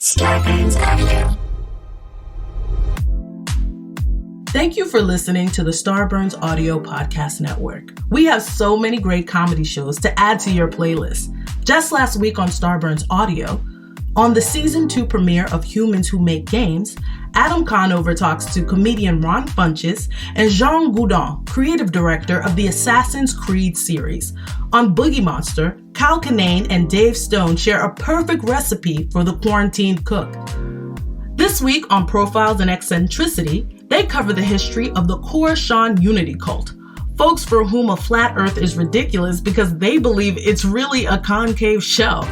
Starburns Audio. Thank you for listening to the Starburns Audio Podcast Network. We have so many great comedy shows to add to your playlist. Just last week on Starburns Audio, on the Season 2 premiere of Humans Who Make Games, Adam Conover talks to comedian Ron Funches and Jean Goudon, creative director of the Assassin's Creed series. On Boogie Monster, Kyle Kinane and Dave Stone share a perfect recipe for the quarantined cook. This week on Profiles and Eccentricity, they cover the history of the Coruscant Unity cult, folks for whom a flat earth is ridiculous because they believe it's really a concave shell.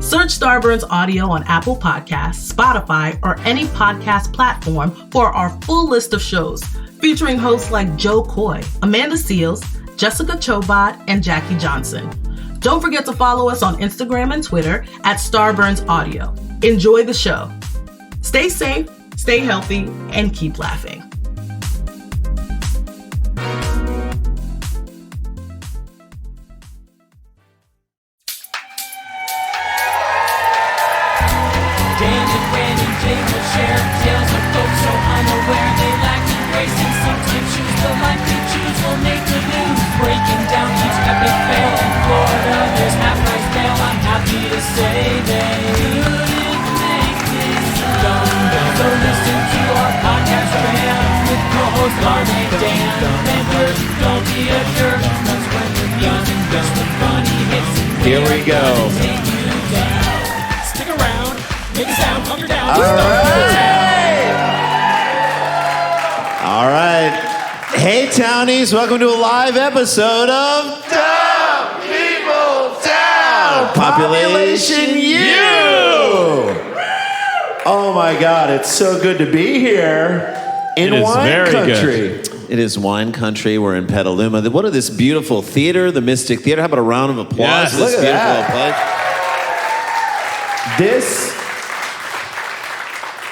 Search Starburns Audio on Apple Podcasts, Spotify, or any podcast platform for our full list of shows, featuring hosts like Joe Coy, Amanda Seales, Jessica Chobot, and Jackie Johnson. Don't forget to follow us on Instagram and Twitter at Starburns Audio. Enjoy the show. Stay safe, stay healthy, and keep laughing. Here we go. Stick around, make a sound, hunker down. All right. Hey, Townies, welcome to a live episode of Dumb People Town. Population U. Oh my God, it's so good to be here in wine country. It is wine country. We're in Petaluma. What is this beautiful theater, the Mystic Theater? How about a round of applause? Yes, for this look at beautiful place? This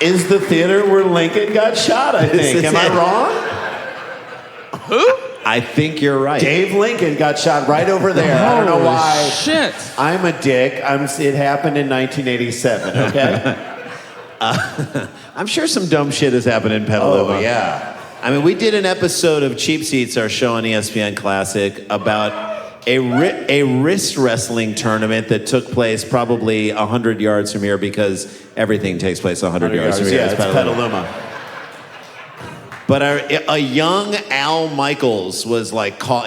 is the theater where Lincoln got shot, I think. Am I wrong? Who? I think you're right. Dave Lincoln got shot right over there. I don't know why. Shit. I'm a dick. It happened in 1987, okay? I'm sure some dumb shit has happened in Petaluma. Oh, yeah. I mean, we did an episode of Cheap Seats, our show on ESPN Classic, about a wrist wrestling tournament that took place probably 100 yards from here because everything takes place 100 yards from here. Yeah, it's Petaluma. But a young Al Michaels was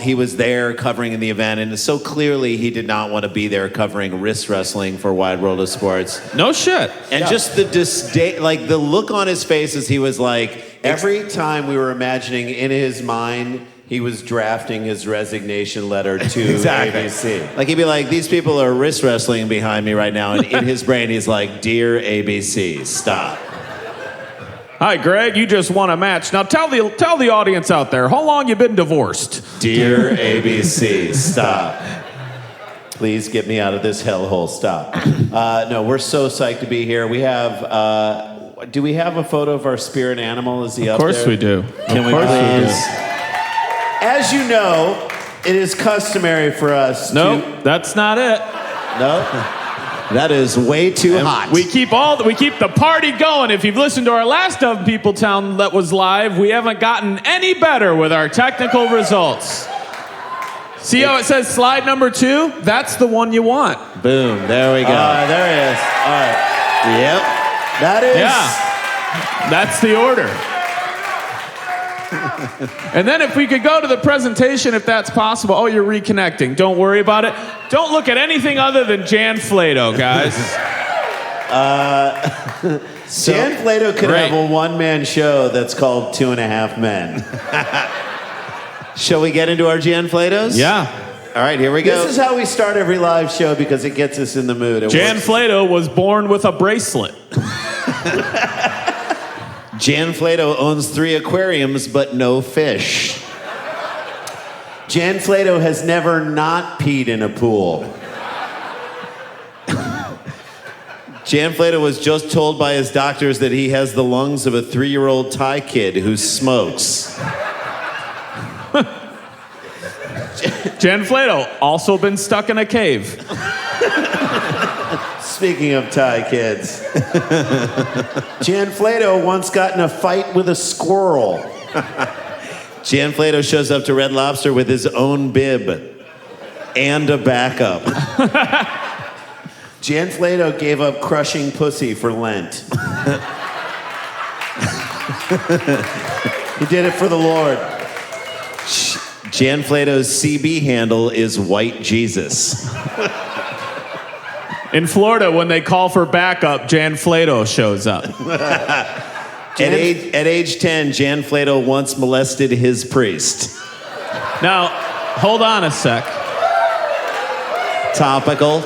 he was there covering in the event, and so clearly he did not want to be there covering wrist wrestling for Wide World of Sports. No shit. And just the disdain, the look on his face as he was like, every time we were imagining in his mind, he was drafting his resignation letter to ABC. Like he'd be like, these people are wrist wrestling behind me right now, and in his brain he's like, dear ABC, stop. Hi, Greg. You just won a match. Now tell the audience out there, how long you been divorced? Dear ABC, stop. Please get me out of this hellhole. Stop. No, we're so psyched to be here. We have, do we have a photo of our spirit animal? Is he up there? Of course we do. Can we please? As you know, it is customary for us Nope, that's not it. No? That is way too hot. We keep the party going. If you've listened to our last Dumb People Town that was live, we haven't gotten any better with our technical results. See how it says slide number 2? That's the one you want. Boom, there we go. There it is. All right. Yep. That is. Yeah, that's the order. And then if we could go to the presentation, if that's possible. Oh, you're reconnecting. Don't worry about it. Don't look at anything other than Jan Flato, guys. Jan Flato could have a one-man show that's called 2.5 Men. Shall we get into our Jan Flatos? Yeah. All right, here we go. This is how we start every live show because it gets us in the mood. Jan Flato was born with a bracelet. Jan Flato owns 3 aquariums, but no fish. Jan Flato has never not peed in a pool. Jan Flato was just told by his doctors that he has the lungs of a 3-year-old Thai kid who smokes. Jan Flato, also been stuck in a cave. Speaking of Thai kids, Jan Flato once got in a fight with a squirrel. Jan Flato shows up to Red Lobster with his own bib and a backup. Jan Flato gave up crushing pussy for Lent. He did it for the Lord. Jan Flato's CB handle is White Jesus. In Florida, when they call for backup, Jan Flato shows up. At age 10, Jan Flato once molested his priest. Now, hold on a sec. Topical.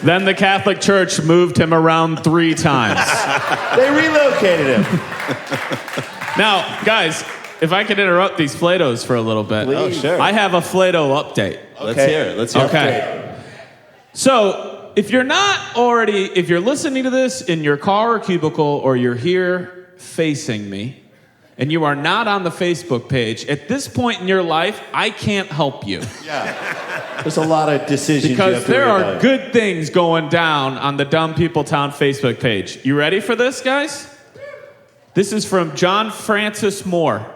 Then the Catholic Church moved him around 3 times. They relocated him. Now, guys, if I could interrupt these Flatos for a little bit. Please. Oh, sure. I have a Flato update. Let's hear it. Okay. So, if you're listening to this in your car or cubicle, or you're here facing me, and you are not on the Facebook page, at this point in your life, I can't help you. Yeah. There's a lot of decisions you Because have to there worry are about. good things going down on the Dumb People Town Facebook page. You ready for this, guys? This is from John Francis Moore,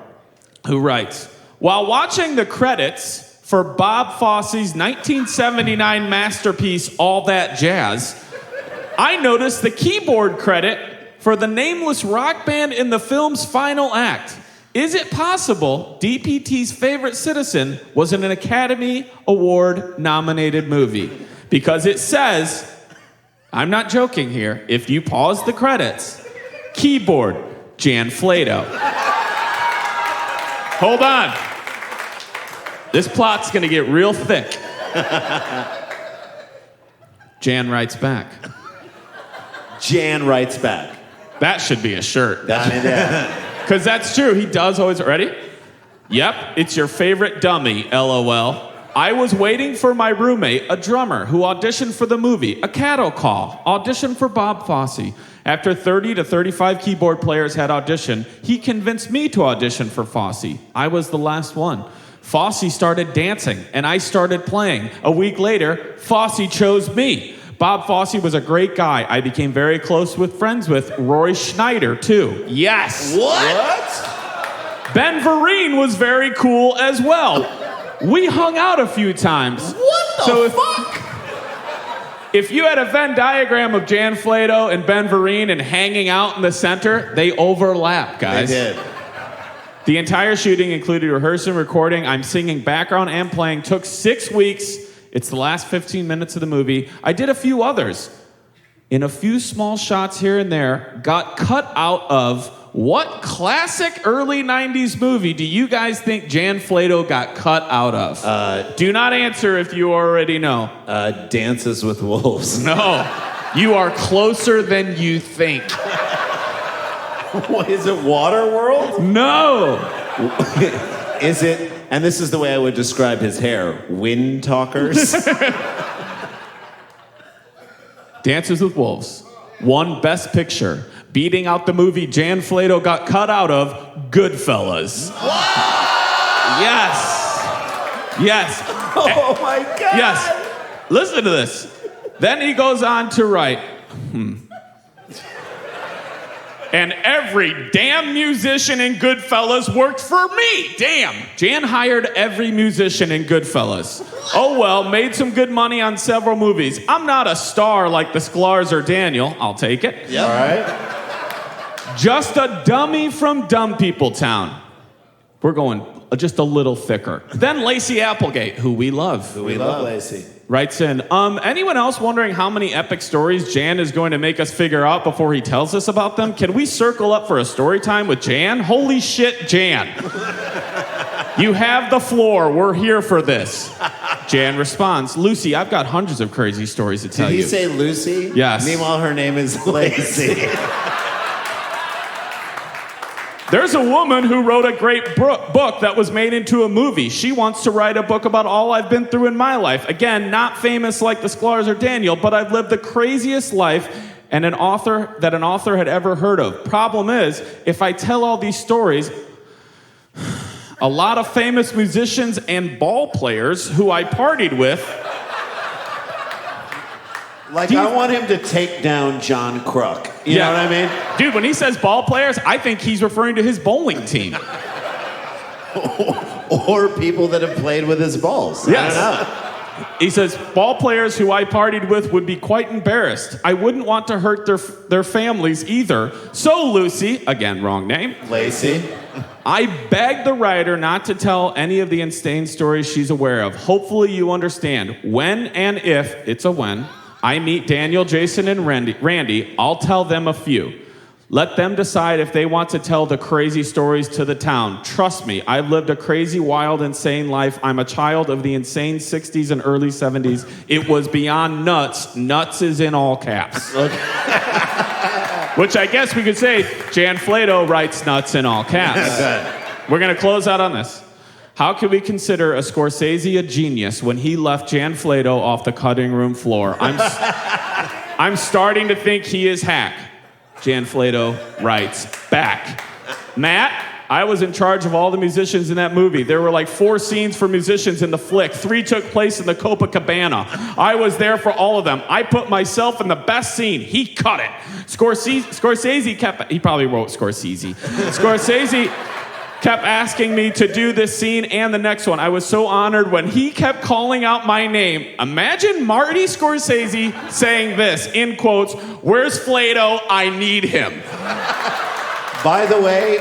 who writes, while watching the credits for Bob Fosse's 1979 masterpiece, All That Jazz, I noticed the keyboard credit for the nameless rock band in the film's final act. Is it possible DPT's Favorite Citizen was in an Academy Award nominated movie? Because it says, I'm not joking here, if you pause the credits, keyboard, Jan Flato. Hold on. This plot's gonna get real thick. Jan writes back. Jan writes back. That should be a shirt. Yeah. Because that's true. He does always. Ready? Yep, it's your favorite dummy, LOL. I was waiting for my roommate, a drummer, who auditioned for the movie, A Cattle Call, auditioned for Bob Fosse. After 30 to 35 keyboard players had auditioned, he convinced me to audition for Fosse. I was the last one. Fosse started dancing, and I started playing. A week later, Fosse chose me. Bob Fosse was a great guy. I became very close with friends with Roy Schneider, too. Yes. What? Ben Vereen was very cool as well. We hung out a few times. What the fuck? If you had a Venn diagram of Jan Flato and Ben Vereen and hanging out in the center, they overlap, guys. They did. The entire shooting included rehearsing, recording, I'm singing background and playing, took 6 weeks. It's the last 15 minutes of the movie. I did a few others. In a few small shots here and there, got cut out of what classic early 90s movie do you guys think Jan Flato got cut out of? Do not answer if you already know. Dances with Wolves. No. You are closer than you think. What is it, Waterworld? No. Is it, and this is the way I would describe his hair, Wind Talkers? Dances with Wolves won Best Picture, beating out the movie Jan Flato got cut out of, Goodfellas. Yes. Oh my God. Yes. Listen to this. Then he goes on to write, and every damn musician in Goodfellas worked for me. Damn. Jan hired every musician in Goodfellas. Oh well, made some good money on several movies. I'm not a star like the Sklar's or Daniel. I'll take it. Yep. All right. Just a dummy from Dumb People Town. We're going just a little thicker. Then Lacey Applegate, who we love. We love Lacey. Writes in, anyone else wondering how many epic stories Jan is going to make us figure out before he tells us about them? Can we circle up for a story time with Jan? Holy shit, Jan. You have the floor. We're here for this. Jan responds, Lucy, I've got hundreds of crazy stories to tell Did you. he say Lucy? Yes. Meanwhile, her name is Lacey. There's a woman who wrote a great book that was made into a movie. She wants to write a book about all I've been through in my life. Again, not famous like the Sklar's or Daniel, but I've lived the craziest life and an author had ever heard of. Problem is, if I tell all these stories, a lot of famous musicians and ball players who I partied with Like, I want him to take down John Kruk. You know what I mean? Dude, when he says ball players, I think he's referring to his bowling team. Or people that have played with his balls. Yes. I don't know. He says, ball players who I partied with would be quite embarrassed. I wouldn't want to hurt their families either. So, Lucy, again, wrong name. Lacey. I begged the writer not to tell any of the insane stories she's aware of. Hopefully you understand. When and if, it's a when, I meet Daniel, Jason, and Randy, I'll tell them a few. Let them decide if they want to tell the crazy stories to the town. Trust me, I've lived a crazy, wild, insane life. I'm a child of the insane 60s and early 70s. It was beyond nuts. Nuts is in all caps. Which I guess we could say, Jan Flato writes nuts in all caps. We're going to close out on this. How could we consider a Scorsese a genius when he left Jan Flato off the cutting room floor? I'm starting to think he is hack. Jan Flato writes back. Matt, I was in charge of all the musicians in that movie. There were like 4 scenes for musicians in the flick. 3 took place in the Copacabana. I was there for all of them. I put myself in the best scene. He cut it. Scorsese kept, he probably wrote Scorsese. Scorsese kept asking me to do this scene and the next one. I was so honored when he kept calling out my name. Imagine Marty Scorsese saying this, in quotes, "Where's Flato? I need him." By the way,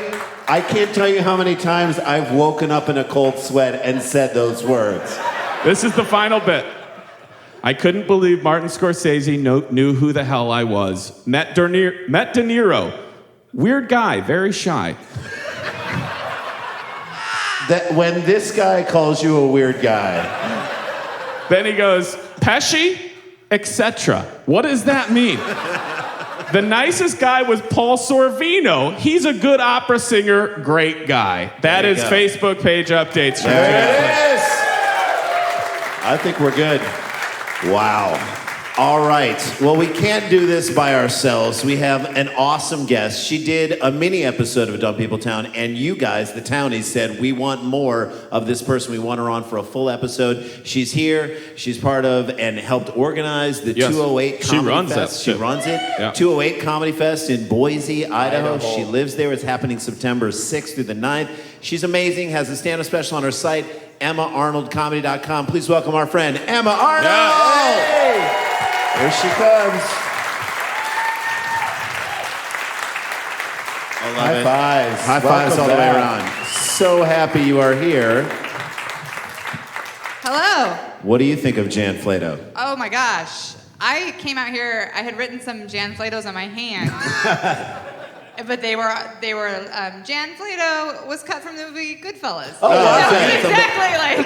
I can't tell you how many times I've woken up in a cold sweat and said those words. This is the final bit. I couldn't believe Martin Scorsese knew who the hell I was. Met De Niro. Weird guy, very shy. That when this guy calls you a weird guy. Then he goes, Pesci, etc. What does that mean? The nicest guy was Paul Sorvino. He's a good opera singer, great guy. That is Facebook page updates. There it is. I think we're good. Wow. All right. Well, we can't do this by ourselves. We have an awesome guest. She did a mini episode of Dumb People Town, and you guys, the Townies, said we want more of this person. We want her on for a full episode. She's here. She's part of and helped organize the 208 Comedy Fest. She runs it. Yeah. 208 Comedy Fest in Boise, Idaho. She lives there. It's happening September 6th through the 9th. She's amazing. Has a stand-up special on her site, EmmaArnoldComedy.com. Please welcome our friend, Emma Arnold. Yeah. Hey. Here she comes. High fives. High fives all the way around. So happy you are here. Hello. What do you think of Jan Flato? Oh my gosh. I came out here, I had written some Jan Flatos on my hand. But they were Jan Flato was cut from the movie Goodfellas. Oh, exactly. Like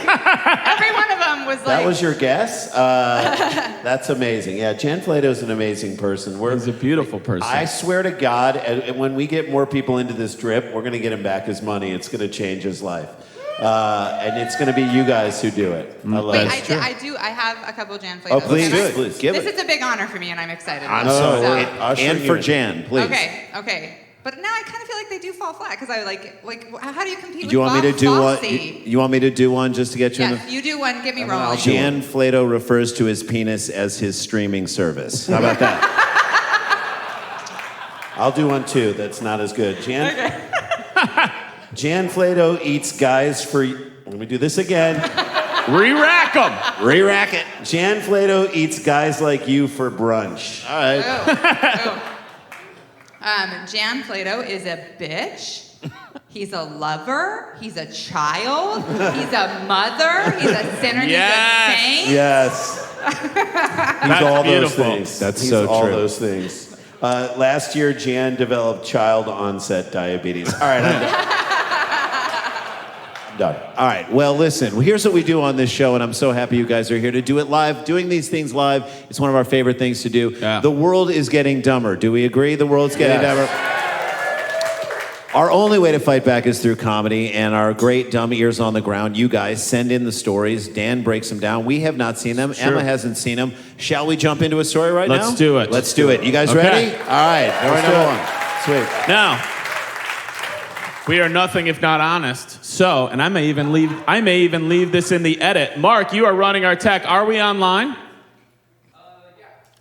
every one of them was like. That was your guess? That's amazing. Yeah, Jan Flato's an amazing person. He's a beautiful person. I swear to God, and when we get more people into this drip, we're going to get him back his money. It's going to change his life. And it's going to be you guys who do it. I love it. I have a couple Jan Flatos. Oh, please, please. Give this it. is a big honor for me, and I'm excited. And for Jan, please. Okay. But now I kind of feel like they do fall flat because I like how do you compete with You want me to do one? Fosse? You want me to do one just to get you? Yes, you do one. Get me rolling. Jan Flato refers to his penis as his streaming service. How about that? I'll do one too. That's not as good. Jan Flato eats guys for. Let me do this again. Re-rack them. Re-rack it. Jan Flato eats guys like you for brunch. All right. Oh. Jan Flato is a bitch. He's a lover. He's a child. He's a mother. He's a sinner. Yes. He's a saint. Yes. He's all beautiful. those things. That's He's so all true. those things. Last year, Jan developed child-onset diabetes. All right, I'm done. All right. Well, listen, here's what we do on this show, and I'm so happy you guys are here to do it live. Doing these things live is one of our favorite things to do. Yeah. The world is getting dumber. Do we agree? The world's getting dumber. Our only way to fight back is through comedy, and our great dumb ears on the ground. You guys send in the stories. Dan breaks them down. We have not seen them. Sure. Emma hasn't seen them. Shall we jump into a story right now? Let's do it. Let's do it. You guys Okay. ready? All right. Story number one. Sweet. Now, we are nothing if not honest. So, and I may even leave this in the edit. Mark, you are running our tech. Are we online?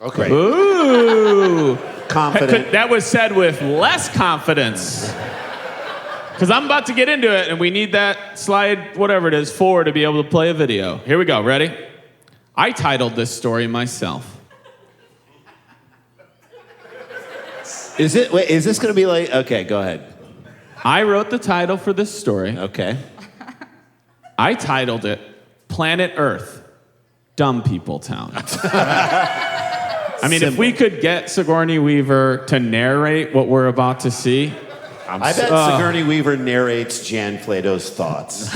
Okay. Ooh. Confident. That was said with less confidence. Because I'm about to get into it, and we need that slide, whatever it is, 4 to be able to play a video. Here we go. Ready? I titled this story myself. Is this going to be like... Okay, go ahead. I wrote the title for this story. Okay. I titled it Planet Earth, Dumb People Town. I mean, if we could get Sigourney Weaver to narrate what we're about to see... I bet Sigourney Weaver narrates Jan Flato's thoughts.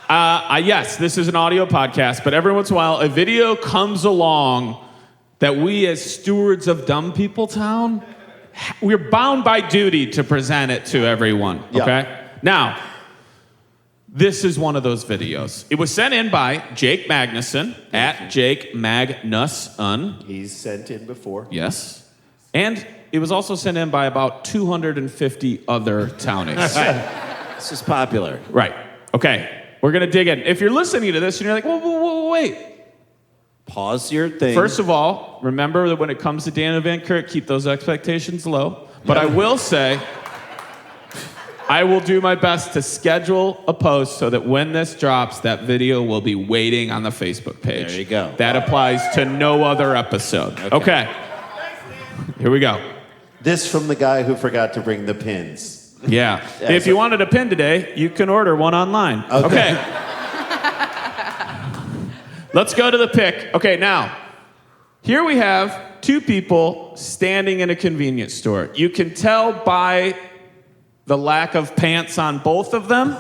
Yes, this is an audio podcast, but every once in a while, a video comes along that we as stewards of Dumb People Town, we're bound by duty to present it to everyone, okay? Yeah. Now, this is one of those videos. It was sent in by Jake Magnuson, at Jake Magnuson. He's sent in before. Yes. And it was also sent in by about 250 other townies. This is popular. Right. Okay. We're going to dig in. If you're listening to this and you're like, whoa, wait. Pause your thing. First of all, remember that when it comes to Dana Van Kirk, keep those expectations low. But I will say, I will do my best to schedule a post so that when this drops, that video will be waiting on the Facebook page. There you go. That applies to no other episode. Okay. Here we go. This from the guy who forgot to bring the pins. Yeah. If you wanted a pin today, you can order one online. Okay. Let's go to the pic. Okay, now, here we have 2 people standing in a convenience store. You can tell by the lack of pants on both of them,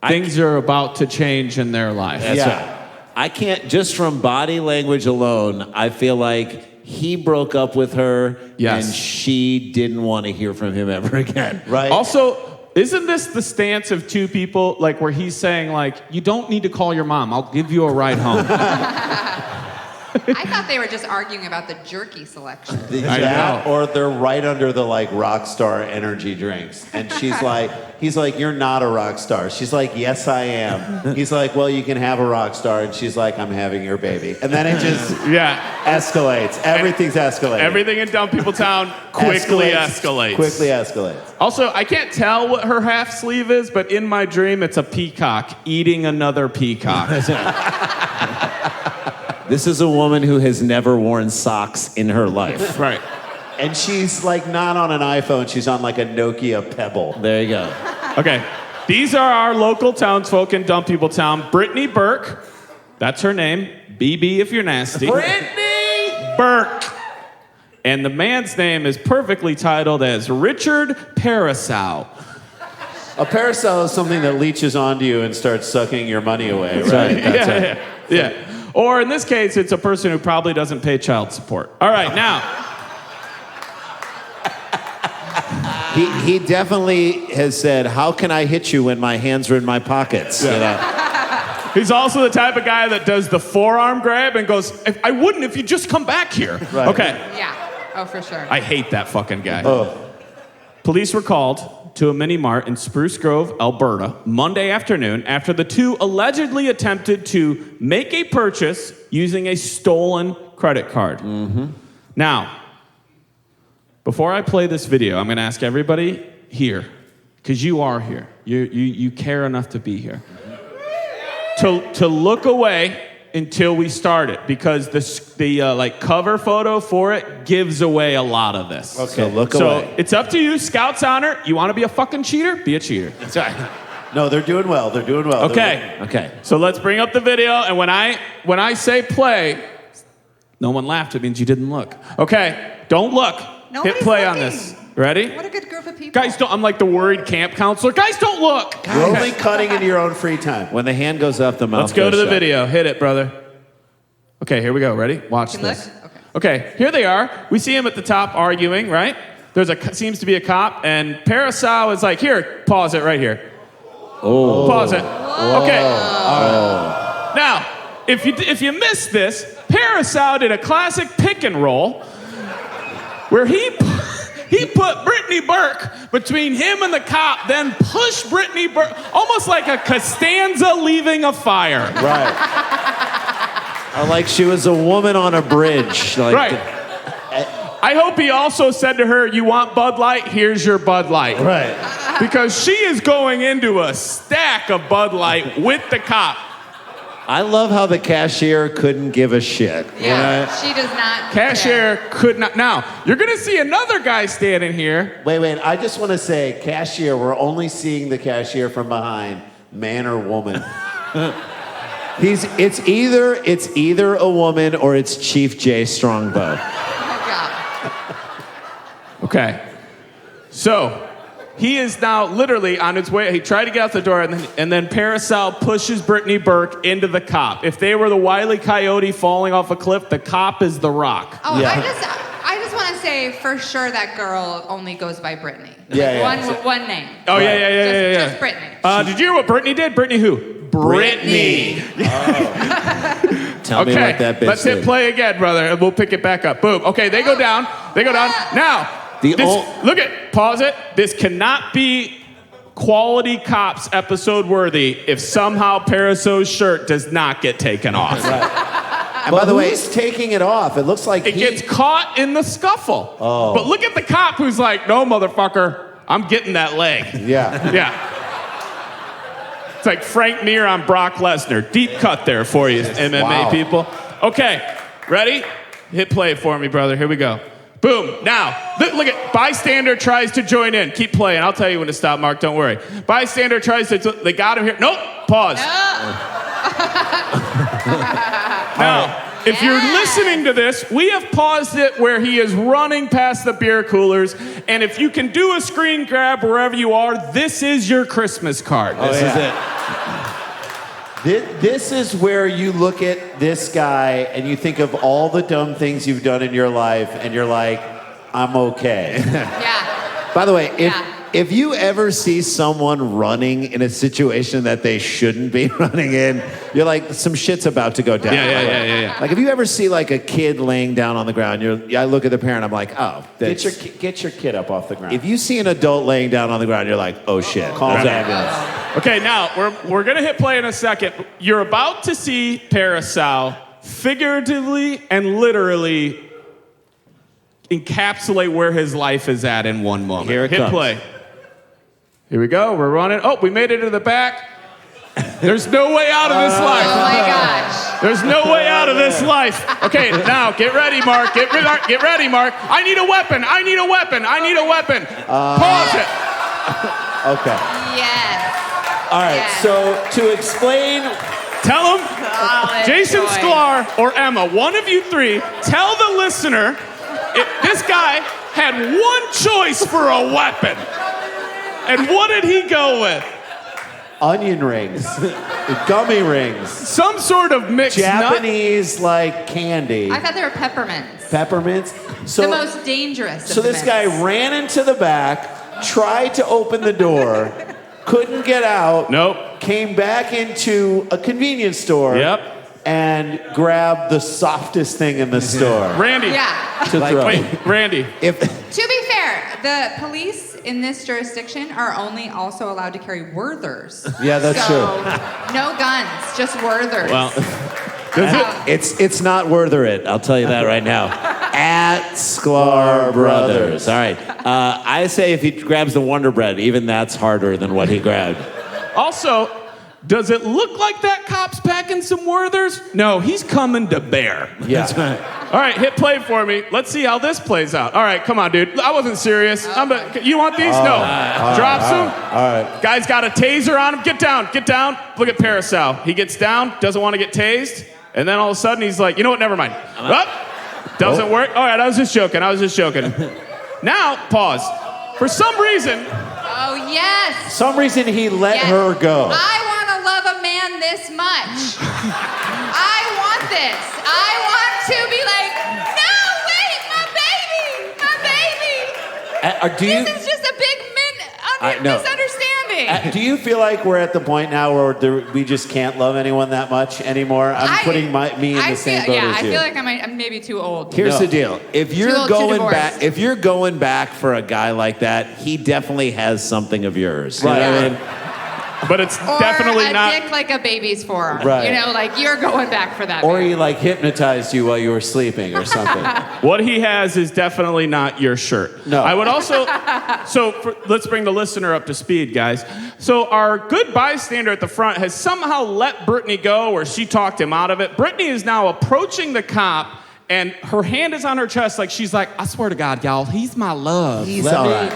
things are about to change in their life. Yeah. I can't, just from body language alone, I feel like he broke up with her and she didn't want to hear from him ever again. Right. Also, isn't this the stance of 2 people, like where he's saying, like, you don't need to call your mom, I'll give you a ride home. I thought they were just arguing about the jerky selection. I know. Or they're right under the like rock star energy drinks. And he's like, you're not a rock star. She's like, yes, I am. He's like, well, you can have a rock star. And she's like, I'm having your baby. And then it just escalates. Everything's escalating. Everything in Dumb People Town quickly escalates. Quickly escalates. Also, I can't tell what her half sleeve is, but in my dream, it's a peacock eating another peacock. This is a woman who has never worn socks in her life. Right. And she's like not on an iPhone, she's on like a Nokia Pebble. There you go. Okay. These are our local townsfolk in Dumb People Town. Brittany Burke, that's her name. BB if you're nasty. Brittany Burke. And the man's name is perfectly titled as Richard Parasol. A parasol is something that leeches onto you and starts sucking your money away, right? That's Yeah. Or in this case, it's a person who probably doesn't pay child support. All right, now. He definitely has said, how can I hit you when my hands are in my pockets? Yeah. You know? He's also the type of guy that does the forearm grab and goes, I wouldn't if you just come back here. Right. Okay. Yeah. Oh, for sure. I hate that fucking guy. Oh. Police were called to a mini mart in Spruce Grove, Alberta, Monday afternoon after the 2 allegedly attempted to make a purchase using a stolen credit card. Mm-hmm. Now, before I play this video, I'm going to ask everybody here, because you are here. You care enough to be here. To look away until we start it, because the cover photo for it gives away a lot of this. Okay, so look away. So it's up to you, Scout's honor. You want to be a fucking cheater? Be a cheater. That's right. No, they're doing well. They're doing well. Okay. Okay. So let's bring up the video, and when I say play, no one laughed. It means you didn't look. Okay, don't look. Nobody's Hit play looking. on this. Ready? What a good group of people. Guys, don't. I'm like the worried camp counselor. Guys, don't look. You're only cutting into your own free time. When the hand goes up, the mouth Let's go to goes the shut. video. Hit it, brother. Okay, here we go. Ready? Watch Can this. look? Okay, here they are. We see him at the top arguing, right? Seems to be a cop, and Parasol is like, here, pause it right here. Oh. Pause it. Okay. Now, if you missed this, Parasol did a classic pick and roll where he put Brittany Burke between him and the cop, then pushed Brittany Burke, almost like a Costanza leaving a fire. Right. Or like she was a woman on a bridge. Like, Right. I hope he also said to her, "You want Bud Light? Here's your Bud Light." Right. Because she is going into a stack of Bud Light with the cop. I love how the cashier couldn't give a shit. Yeah, she does not. Cashier could not. Now, you're going to see another guy standing here. Wait. I just want to say, cashier, we're only seeing the cashier from behind, man or woman. It's either a woman or it's Chief J Strongbow. Oh, God. Okay. So, he is now literally on his way. He tried to get out the door, and then Parasol pushes Brittany Burke into the cop. If they were the Wile E. Coyote falling off a cliff, the cop is the Rock. Oh, Yeah. I just want to say for sure that girl only goes by Brittany. Yeah, Like, yeah. one name. Oh, yeah. Just Brittany. Did you hear what Brittany did? Brittany who? Brittany. Tell me what that bitch let's hit did. play again, brother, and we'll pick it back up. Boom. Okay, they go down. Now, look at, pause it. This cannot be Quality Cops episode worthy if somehow Parasol's shirt does not get taken off. And by the way, he's taking it off. It looks like It gets caught in the scuffle. Oh. But look at the cop who's like, "No, motherfucker, I'm getting that leg." Yeah. Yeah. It's like Frank Mir on Brock Lesnar. Deep cut there for you, MMA people. Okay, ready? Hit play for me, brother. Here we go. Boom. Now, look at bystander tries to join in. Keep playing. I'll tell you when to stop, Mark. Don't worry. Bystander tries to. They got him here. Nope. Pause. Now, if you're listening to this, we have paused it where he is running past the beer coolers. And if you can do a screen grab wherever you are, this is your Christmas card. This is it. This is where you look at this guy and you think of all the dumb things you've done in your life, and you're like, I'm okay. Yeah. By the way, if you ever see someone running in a situation that they shouldn't be running in, you're like, some shit's about to go down. Yeah. Like, if you ever see like a kid laying down on the ground, I look at the parent, I'm like, oh, get your kid up off the ground. If you see an adult laying down on the ground, you're like, oh shit, call the ambulance. Okay, now we're gonna hit play in a second. You're about to see Parasol figuratively and literally encapsulate where his life is at in one moment. Here it hit comes. play. Here we go. We're running. Oh, we made it to the back. There's no way out of this life. Oh my gosh. There's no way out of this life. Okay, now get ready, Mark. Get ready, Mark. I need a weapon. Pause it. Okay. Yes. All right, Yes. so to explain, Tell him, Solid Jason choice. Sklar or Emma, one of you three, tell the listener this guy had one choice for a weapon. And what did he go with? onion rings, gummy rings, Some sort of mixed nut. Japanese like candy, I thought they were peppermints. peppermints. So, The most dangerous. so of the this guy mints. ran into the back, tried to open the door, couldn't get out. Nope. Came back into a convenience store. Yep. And grabbed the softest thing in the store. Randy. Yeah. To throw. Wait, Randy. If To be fair, the police in this jurisdiction are only also allowed to carry Werthers. Yeah, that's so, true. No guns, just Werthers. Well, it's not worth it, I'll tell you that right now. At Sklar Brothers. All right. I say if he grabs the Wonder Bread, even that's harder than what he grabbed. also, does it look like that cop's packing some Werthers? No, he's coming to bear. Yeah. All right, hit play for me. Let's see how this plays out. All right, come on, dude. I wasn't serious. You want these? No. Drops them. All right. Guy's got a taser on him. Get down. Look at Parasol. He gets down, doesn't want to get tased, and then all of a sudden he's like, you know what, never mind. Doesn't work. All right, I was just joking. Now, pause. For some reason, Oh, yes. Some reason he let Yes. her go. I want to love a man this much. I want this. I want to be like, no, wait, my baby. Do you? This is just a big no. misunderstanding. Do you feel like we're at the point now where we just can't love anyone that much anymore? I'm putting me in the same boat as you. I feel like I'm maybe too old. Here's the deal: if you're old to going divorce. back, for a guy like that, he definitely has something of yours. You know what I mean? but it's Or definitely a not. dick like a baby's forearm. Right. You know, like you're going back for that. Or man. he like hypnotized you while you were sleeping or something. What he has is definitely not your shirt. No. I would also. Let's bring the listener up to speed, guys. So our good bystander at the front has somehow let Brittany go, or she talked him out of it. Brittany is now approaching the cop. And her hand is on her chest, like she's like, I swear to God, y'all, he's my love. He's all right.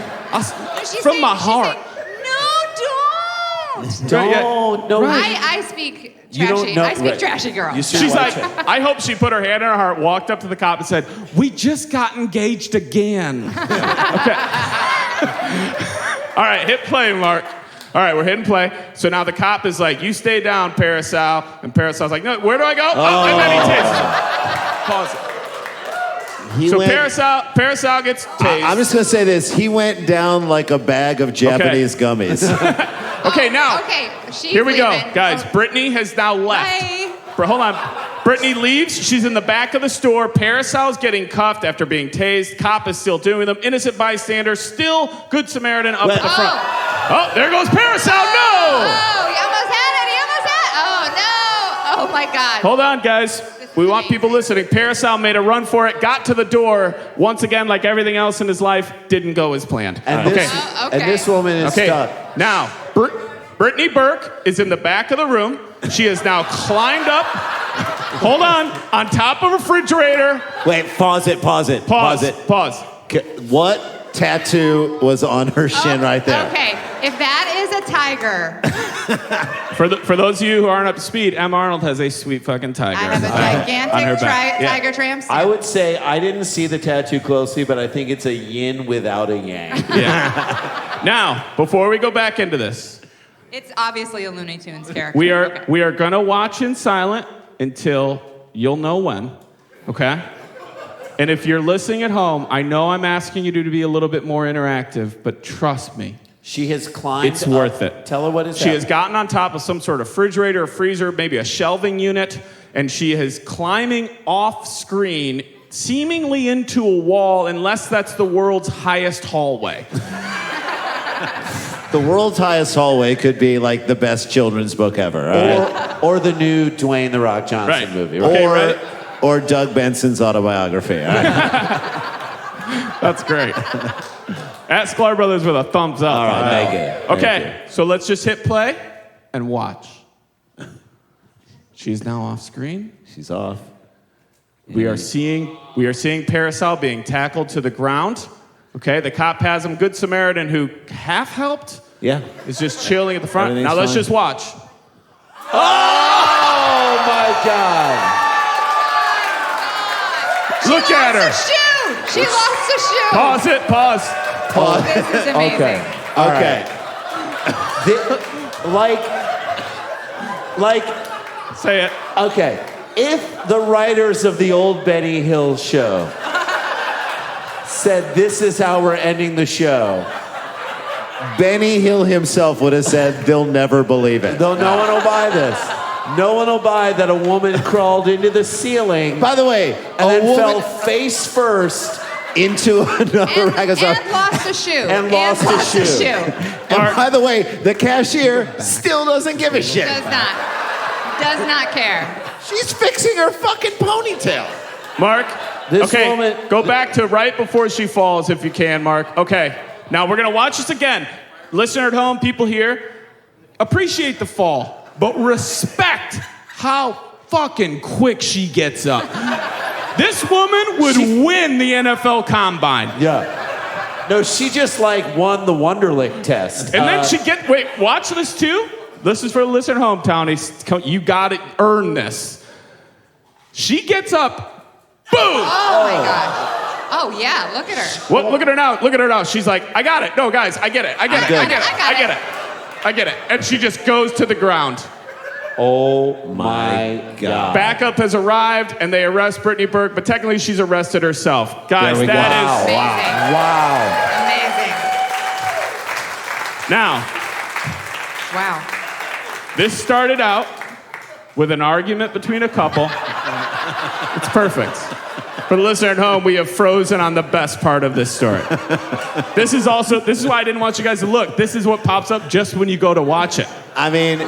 From my heart. No, don't. No. I speak You don't trashy. know- I speak right. trashy girl. You see- She's Watch like, it. I hope she put her hand on her heart, walked up to the cop and said, we just got engaged again. Okay. All right, hit play, Mark. All right, we're hitting play. So now the cop is like, you stay down, Parasol. And Parasol's like, no, where do I go? Oh, and then he tases her. Pause it. So Parasol gets tased. I'm just gonna say this. He went down like a bag of Japanese gummies. Okay, now. Okay, she's Here we go, leaving. guys. Oh, Brittany has now left. Bye. Hold on. Brittany leaves. She's in the back of the store. Parasol's getting cuffed after being tased. Cop is still doing them. Innocent bystander, still Good Samaritan up at the front. Oh, there goes Parasol. No! Oh, you almost had it. You almost had it. Oh, no. Oh, my God. Hold on, guys. We want people listening. Parasol made a run for it, got to the door. Once again, like everything else in his life, didn't go as planned. And okay. and this woman is stuck. Now, Brittany Burke is in the back of the room. She has now climbed up. Hold on top of a refrigerator. Wait, pause it. Pause. What tattoo was on her shin right there? Okay, if that is a tiger, For those of you who aren't up to speed, Emma Arnold has a sweet fucking tiger. I have a on her gigantic back. Yeah. tiger tramp stamp. I would say I didn't see the tattoo closely, but I think it's a yin without a yang. Yeah. Now, before we go back into this, It's obviously a Looney Tunes character. we are Okay. gonna watch in silent until you'll know when, okay? And if you're listening at home, I know I'm asking you to be a little bit more interactive, but trust me, She has climbed. it's worth it. Tell her what is She has gotten on top of some sort of refrigerator, or freezer, maybe a shelving unit, and she is climbing off screen, seemingly into a wall, unless that's the world's highest hallway. The world's highest hallway could be like the best children's book ever. All right? or the new Dwayne The Rock Johnson Right. movie. Okay, or, right. or Doug Benson's autobiography. All right? That's great. At Sklar Brothers with a thumbs up. All right, Thank you. Okay, so let's just hit play and watch. She's now off screen. She's off. We are seeing Parasol being tackled to the ground. Okay, the cop has him. Good Samaritan, who half helped, Yeah. is just chilling at the front. Everything's Now let's fine. just watch. Oh my God! Look at her. Lost a shoe. She lost a shoe. Pause it. Pause. This is amazing. Okay. Okay. Like, Say it. okay. If the writers of the old Benny Hill show said this is how we're ending the show, Benny Hill himself would have said they'll never believe it. though no one will buy this. No one will buy that a woman crawled into the ceiling By the way, and then woman fell face first. into another rack of stuff. And lost a shoe. And lost a shoe. And by the way, the cashier still doesn't give a shit. Does not care. She's fixing her fucking ponytail. Mark. This okay, woman- go back to right before she falls if you can, Mark. Okay, now we're going to watch this again. Listener at home, people here, appreciate the fall, but respect how fucking quick she gets up. This woman would win the NFL Combine. Yeah. No, she just like won the Wonderlic test. And then wait, watch this too. This is for the listener at home, Townie. You got to earn this. She gets up, boom! Oh my gosh. Oh yeah, look at her. What? Look at her now. Look at her now. She's like, I got it. No, guys, I get it. I get it. I get it. I get it. I get it. And she just goes to the ground. Oh my God. Backup has arrived, and they arrest Brittany Burke, but technically she's arrested herself. Guys, There we go. that is Wow. Amazing. now. Wow. This started out with an argument between a couple. It's perfect. For the listener at home, we have frozen on the best part of this story. This is why I didn't want you guys to look. This is what pops up just when you go to watch it. I mean,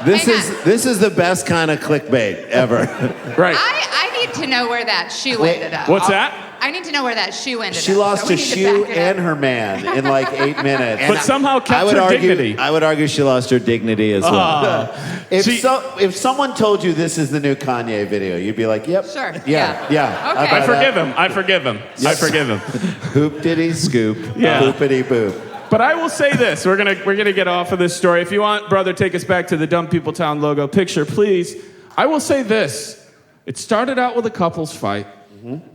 this is the best kind of clickbait ever. Right. I need to know where that shoe ended up. What's that? I need to know where that shoe ended up. She lost so we a need to shoe back it and up. her man in like 8 minutes. But somehow kept her dignity. I would argue she lost her dignity as well. If someone told you this is the new Kanye video, you'd be like, "Yep, Sure. yeah." Okay. I forgive him. I forgive him. Hoop diddy scoop, Yeah. hoopity boop. But I will say this: we're gonna get off of this story. If you want, brother, take us back to the Dumb People Town logo picture, please. I will say this: it started out with a couple's fight.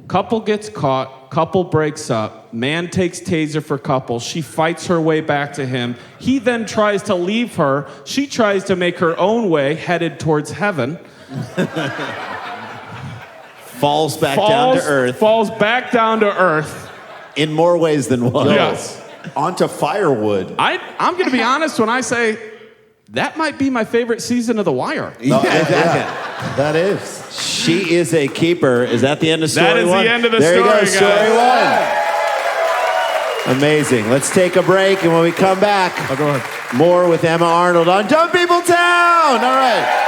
Couple gets caught. Couple breaks up. Man takes taser for couple. She fights her way back to him. He then tries to leave her. She tries to make her own way, headed towards heaven. Falls back down to earth. Falls back down to earth. In more ways than one. Yes. Onto firewood. I'm going to be honest when I say that might be my favorite season of The Wire. Yeah, that is. She is a keeper. Is that the end of story one? That is the end of the there story, you go, guys. story one. Amazing. Let's take a break, and when we come back, Go ahead. more with Emma Arnold on Dumb People Town. All right.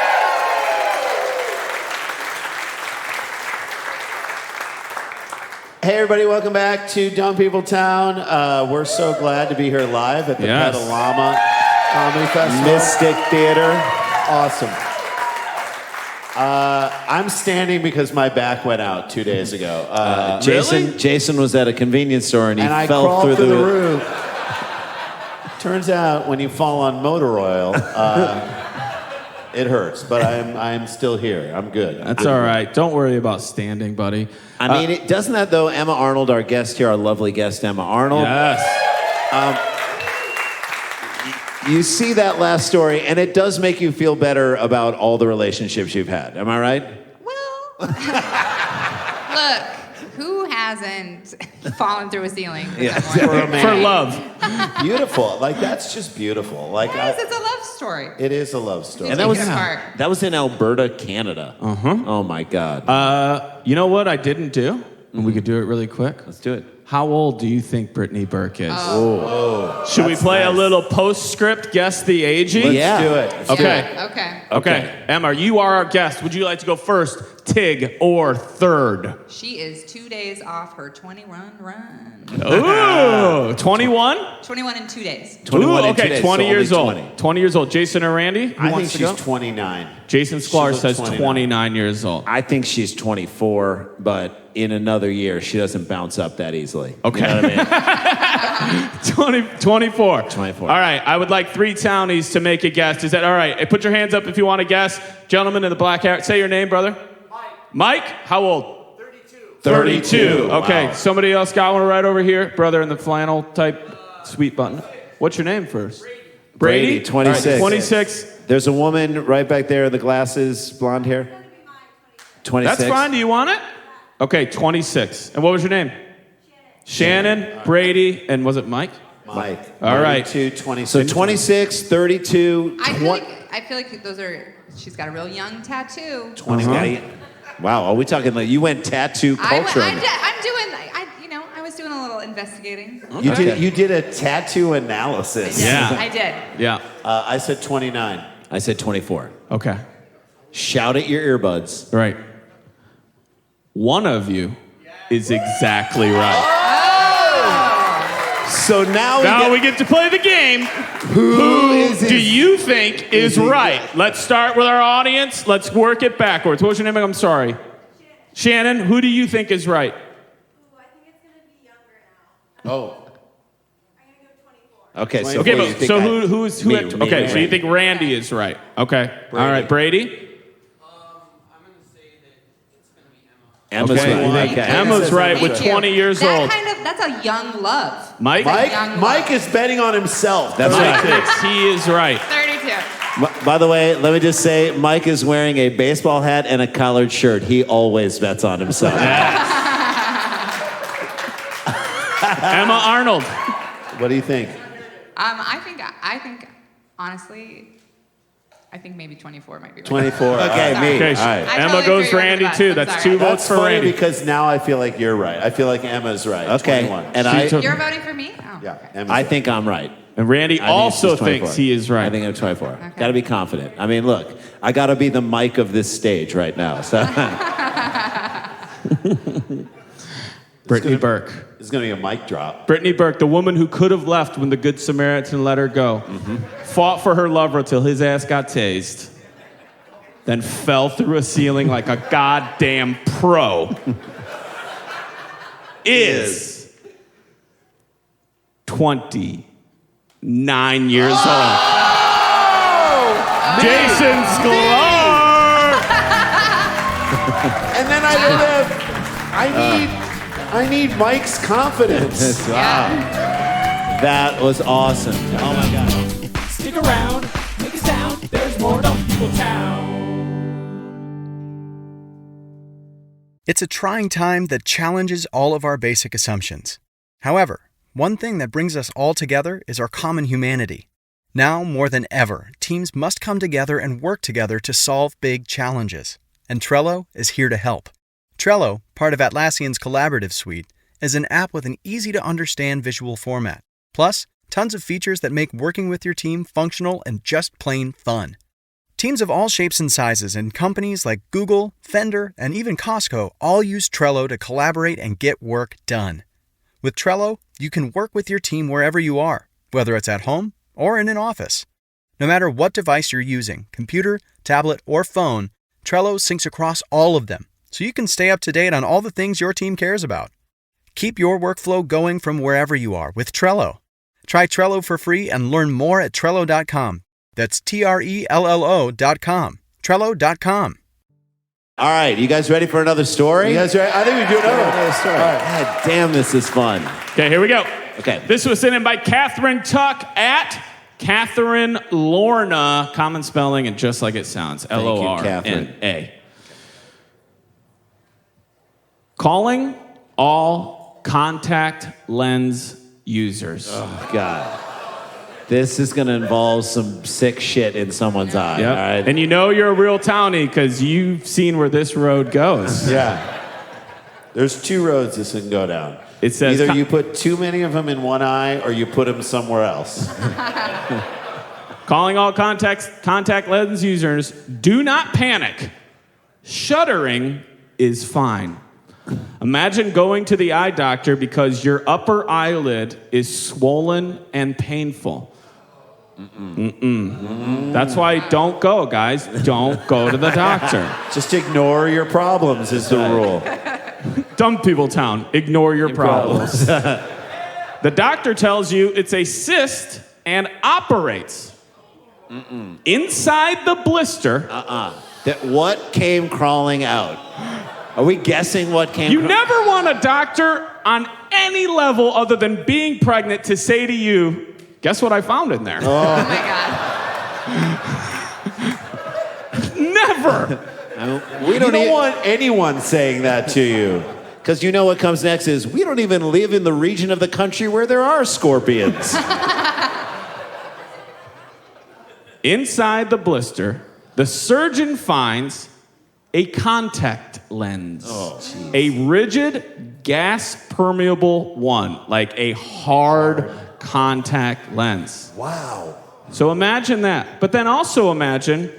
Hey, everybody, welcome back to Dumb People Town. We're so glad to be here live at the Pet-a-llama Comedy Festival. Mystic Theater. Awesome. I'm standing because my back went out 2 days ago. Jason was at a convenience store and he fell through the roof. Turns out when you fall on motor oil, it hurts, but I'm still here. I'm good. That's all right. Don't worry about standing, buddy. I mean, doesn't that though? Emma Arnold, our guest here, our lovely guest Emma Arnold. Yes. You see that last story, and it does make you feel better about all the relationships you've had. Am I right? Well, look, who hasn't fallen through a ceiling? For love. Beautiful. Like, that's just beautiful. Like, Yes, it's a love story. it is a love story. And that was in Alberta, Canada. Oh my God. You know what I didn't do? And we could do it really quick. Let's do it. How old do you think Brittany Burke is? Should we That's play a nice. little postscript, guess the aging? Let's do it. Okay. Okay. Emma, you are our guest. Would you like to go first, Tig, or third? She is 2 days off her 20-run run. Ooh, 21? 21 in 2 days. 21 Ooh, in 2 okay, days, 20 so years only old. 20. 20 years old. Jason or Randy? Who I think wants to she's go? 29. Jason Sklar She says looks 29 years old. I think she's 24, but in another year, she doesn't bounce up that easily. Okay. You know what I mean? 24. 24. All right, I would like 3 townies to make a guess. Is that all right? Hey, put your hands up if you want to guess. Gentleman in the black hair. Say your name, brother. Mike, how old? 32. Okay, Wow. somebody else got one right over here. Brother in the flannel type sweet button. What's your name first? Brady? 26. All right, 26. There's a woman right back there, the glasses, blonde hair. 26. That's fine. Do you want it? Okay, 26. And what was your name? Shannon, Brady, and was it Mike? Mike. All right. 32, 26. So 26, 32, I feel like those are. She's got a real young tattoo. 20. Wow, are we talking like you went tattoo culture? I'm doing. I was doing a little investigating. You did a tattoo analysis. Yeah. I did. Yeah. I said 29. I said 24. Okay. Shout at your earbuds. Right. One of you is exactly right. So now we get to play the game. Who do you think is right? Let's start with our audience. Let's work it backwards. What was your name? I'm sorry. Shannon, who do you think is right? I think it's going to be younger now. Oh. I'm going to go 24. Okay. So Okay, what do you but think so I- who? Me, Okay, me, so you Randy. think Randy is right? Okay. All right, Brady. I'm going to say that it's going to be Emma. Emma's Okay. right. Okay. Emma's right with Thank you. 20 years That old. That's a young love. Mike. Mike is betting on himself. That's Mike right. thinks he is right. 32. By the way, let me just say, Mike is wearing a baseball hat and a collared shirt. He always bets on himself. Emma Arnold. What do you think? I think honestly, I think maybe 24 might be right. 24. Okay, Sorry. me. Okay, All right. I Emma totally goes agree with Randy that. too. I'm That's sorry. 2 votes That's for funny Randy. because now I feel like you're right. I feel like Emma's right. Okay. 21. She And took- You're voting for me? Oh, yeah, okay. Emma's I think I'm right. And Randy I think it's also just 24. thinks he is right. I think I'm 24. Got to be confident. I mean, look, I got to be the mic of this stage right now. So Brittany Burke. It's going to be a mic drop. Brittany Burke, the woman who could have left when the Good Samaritan let her go, fought for her lover till his ass got tased, then fell through a ceiling like a goddamn pro, is 29 years old. Jason Sklar! And then I need Mike's confidence. Wow. That was awesome. Oh my God. Stick around, make a sound. There's more Dumb People Town. It's a trying time that challenges all of our basic assumptions. However, one thing that brings us all together is our common humanity. Now, more than ever, teams must come together and work together to solve big challenges. And Trello is here to help. Trello, part of Atlassian's collaborative suite, is an app with an easy-to-understand visual format. Plus, tons of features that make working with your team functional and just plain fun. Teams of all shapes and sizes and companies like Google, Fender, and even Costco all use Trello to collaborate and get work done. With Trello, you can work with your team wherever you are, whether it's at home or in an office. No matter what device you're using, computer, tablet, or phone, Trello syncs across all of them, so you can stay up to date on all the things your team cares about. Keep your workflow going from wherever you are with Trello. Try Trello for free and learn more at Trello.com. That's Trello.com. Trello.com. All right, you guys ready for another story? You guys ready? I think we do another story. God damn, this is fun. Okay, here we go. Okay. This was sent in by Catherine Tuck at Catherine Lorna. Common spelling and just like it sounds. you, Lorna. Calling all contact lens users. Oh, God. This is going to involve some sick shit in someone's eye, Yep. all right? And you know you're a real townie because you've seen where this road goes. Yeah. There's two roads this can go down. It says either you put too many of them in one eye or you put them somewhere else. Calling all contact lens users, do not panic. Shuttering is fine. Imagine going to the eye doctor because your upper eyelid is swollen and painful. That's why don't go, guys. Don't go to the doctor. Just ignore your problems is the rule. Dumb people town. Ignore your problems. The doctor tells you it's a cyst and operates. Inside the blister. What came crawling out? Are we guessing what came? You never want a doctor on any level other than being pregnant to say to you, guess what I found in there? Oh my God. Never. We don't want anyone saying that to you. Because you know what comes next is, we don't even live in the region of the country where there are scorpions. Inside the blister, the surgeon finds a contact lens. A rigid, gas-permeable one, like a hard contact lens. Wow. So imagine that. But then also imagine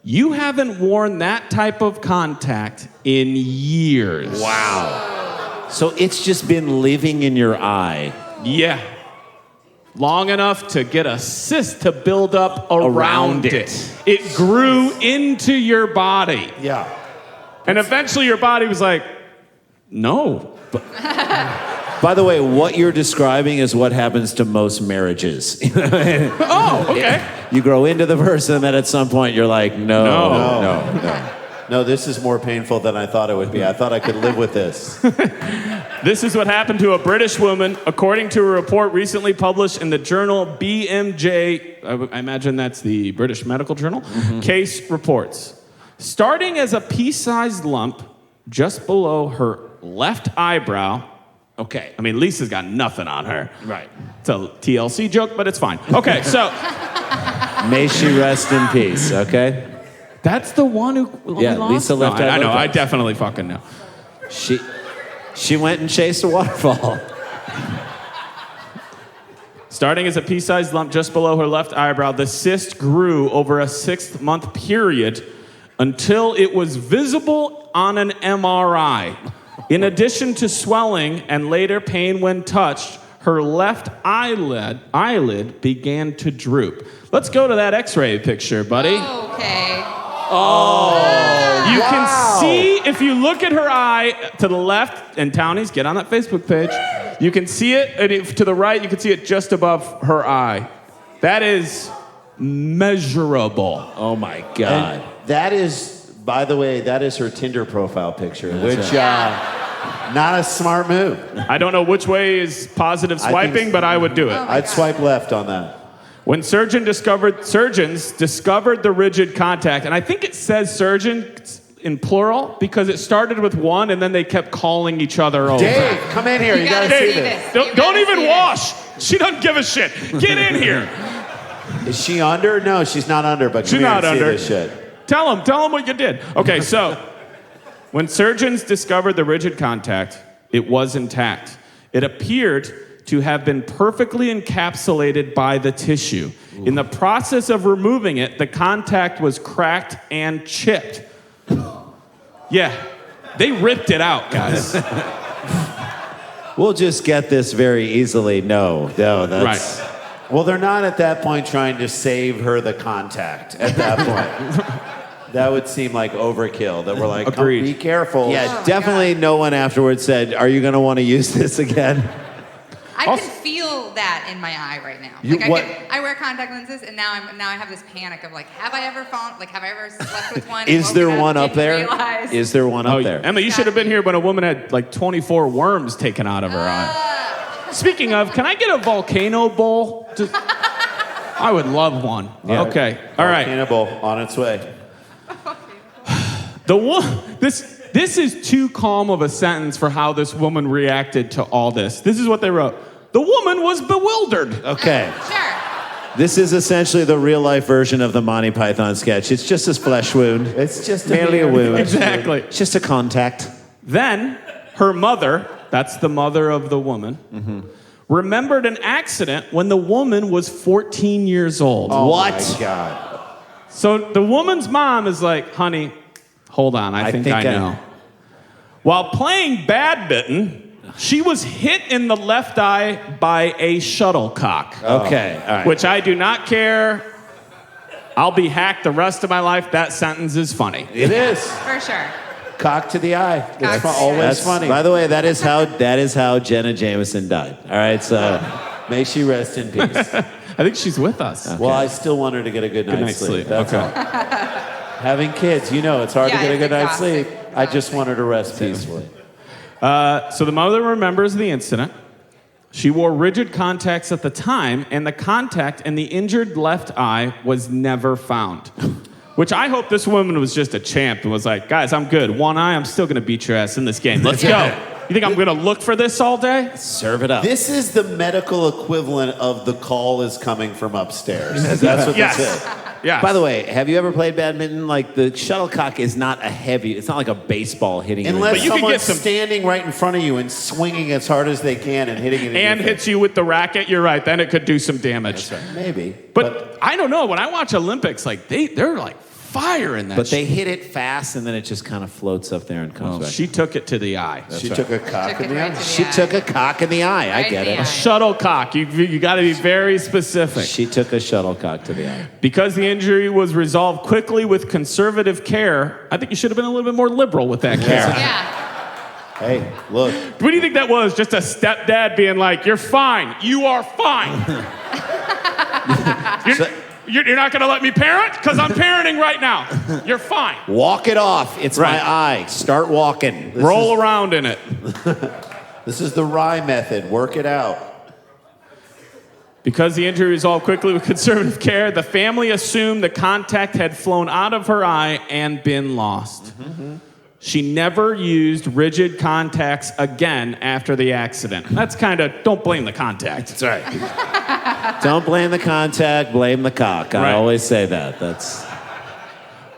you haven't worn that type of contact in years. Wow. So it's just been living in your eye. Yeah. Long enough to get a cyst to build up around it. It grew into your body. Yeah. And eventually your body was like, no. By the way, what you're describing is what happens to most marriages. Oh, okay. You grow into the person, then at some point you're like, no. No, this is more painful than I thought it would be. I thought I could live with this. This is what happened to a British woman, according to a report recently published in the journal BMJ. I imagine that's the British Medical Journal. Case reports. Starting as a pea-sized lump just below her left eyebrow. Okay. I mean, Lisa's got nothing on her. Right. It's a TLC joke, but it's fine. Okay, so. May she rest in peace, okay? That's the one who Yeah, lost? Lisa left No, eye I know, left I eye. definitely fucking know. She went and chased a waterfall. Starting as a pea-sized lump just below her left eyebrow, the cyst grew over a 6-month period until it was visible on an MRI. In addition to swelling and later pain when touched, her left eyelid began to droop. Let's go to that x-ray picture, buddy. Okay. You can see, if you look at her eye to the left, and Townies, get on that Facebook page. You can see it, and if, to the right, you can see it just above her eye. That is measurable. Oh my God. And that is, by the way, that is her Tinder profile picture, which, not a smart move. I don't know which way is positive swiping, but I would do it. I'd swipe left on that. When surgeons discovered the rigid contact, and I think it says surgeons in plural because it started with one and then they kept calling each other over. Dave, come in here. You gotta see this. Don't even wash. She doesn't give a shit. Get in here. Is she under? No, she's not under, but She's not under. See this shit. Tell him what you did. Okay, so when surgeons discovered the rigid contact, it was intact. It appeared to have been perfectly encapsulated by the tissue. In the process of removing it, the contact was cracked and chipped. Yeah, they ripped it out, guys. We'll just get this very easily. No, that's... Right. Well, they're not at that point trying to save her the contact at that point. That would seem like overkill. That we're like, Agreed. Be careful. Yeah, definitely no one afterwards said, are you going to want to use this again? I can feel that in my eye right now. I wear contact lenses, and now I have this panic of like, have I ever slept with one? Is there one up there? Is there one up there? Emma, you should have been here when a woman had like 24 worms taken out of her eye. Speaking of, can I get a volcano bowl? I would love one. Yeah. Okay, all right. Volcano bowl on its way. This is too calm of a sentence for how this woman reacted to all this. This is what they wrote. The woman was bewildered. Okay. Sure. This is essentially the real-life version of the Monty Python sketch. It's just a flesh wound. It's just merely a wound. Exactly. It's just a contact. Then her mother, that's the mother of the woman, remembered an accident when the woman was 14 years old. Oh What? my God. So the woman's mom is like, honey, hold on, I think I know. While playing badminton, she was hit in the left eye by a shuttlecock. Okay, all right. Which I do not care. I'll be hacked the rest of my life. That sentence is funny. It is. For sure. Cock to the eye. Cock It's to the always eye. funny. By the way, that is how Jenna Jameson died. All right, so May she rest in peace. I think she's with us. Well, I still want her to get a good night's sleep. That's Okay. all. Having kids, it's hard to Yeah, get a it's good night's exhausting. sleep. I just want her to rest peacefully. So the mother remembers the incident. She wore rigid contacts at the time, and the contact in the injured left eye was never found. Which I hope this woman was just a champ and was like, guys, I'm good. One eye, I'm still going to beat your ass in this game. Let's go. You think I'm going to look for this all day? serve it up. This is the medical equivalent of the call is coming from upstairs. That's what Yes. this is. Yeah. By the way, have you ever played badminton? Like, the shuttlecock is not it's not like a baseball hitting you. Unless But you can someone's get some- standing right in front of you and swinging as hard as they can and hitting it in and your hits you with the racket, you're right. Then it could do some damage. face. Maybe. But I don't know. When I watch Olympics, like they're like fire in that. But they hit it fast, and then it just kind of floats up there and comes back. She took it to the eye. She took a cock Took in it the right eye. to the She eye. took a cock in the eye. I Right get in it. the eye. Shuttlecock. You got to be very specific. She took a shuttlecock to the eye. Because the injury was resolved quickly with conservative care, I think you should have been a little bit more liberal with that care. Yeah. Hey, look. What do you think that was? Just a stepdad being like, you're fine. You are fine. You're not going to let me parent? Because I'm parenting right now. You're fine. Walk it off. It's Right. my eye. Start walking. Roll around in it. This is the Rye method. Work it out. Because the injury resolved quickly with conservative care, the family assumed the contact had flown out of her eye and been lost. She never used rigid contacts again after the accident. That's kind of, don't blame the contact. That's right. Don't blame the contact, blame the cock. I Right. always say that. That's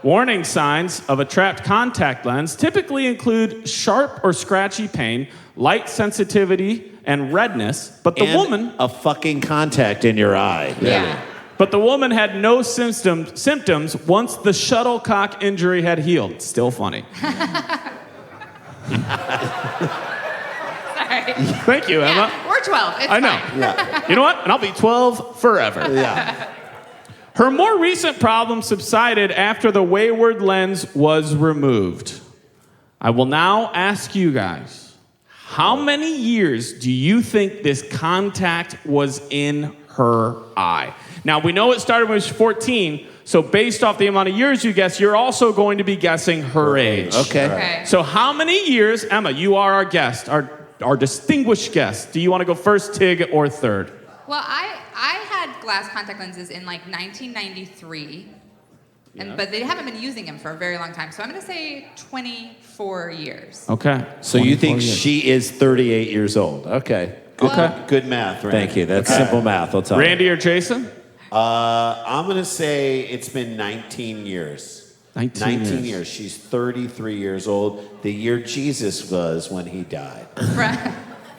Warning signs of a trapped contact lens typically include sharp or scratchy pain, light sensitivity, and redness, but the And woman... a fucking contact in your eye. Yeah. But the woman had no symptoms once the shuttlecock injury had healed. Still funny. Sorry. Thank you, Emma. Yeah, we're 12. It's I know. fine. Yeah. You know what? And I'll be 12 forever. Yeah. Her more recent problem subsided after the wayward lens was removed. I will now ask you guys, how many years do you think this contact was in her eye? Now, we know it started when she was 14, so based off the amount of years you guess, you're also going to be guessing her age. Okay. So how many years, Emma, you are our guest, our distinguished guest. Do you want to go first, Tig, or third? Well, I had glass contact lenses in like 1993, but they haven't been using them for a very long time. So I'm going to say 24 years. Okay. So you think 24 years. she is 38 years old? Okay. Good, Okay. Good math, Randy. Thank you. That's simple math, I'll tell Randy or Jason? I'm going to say it's been 19 years. 19 years. She's 33 years old. The year Jesus was when he died.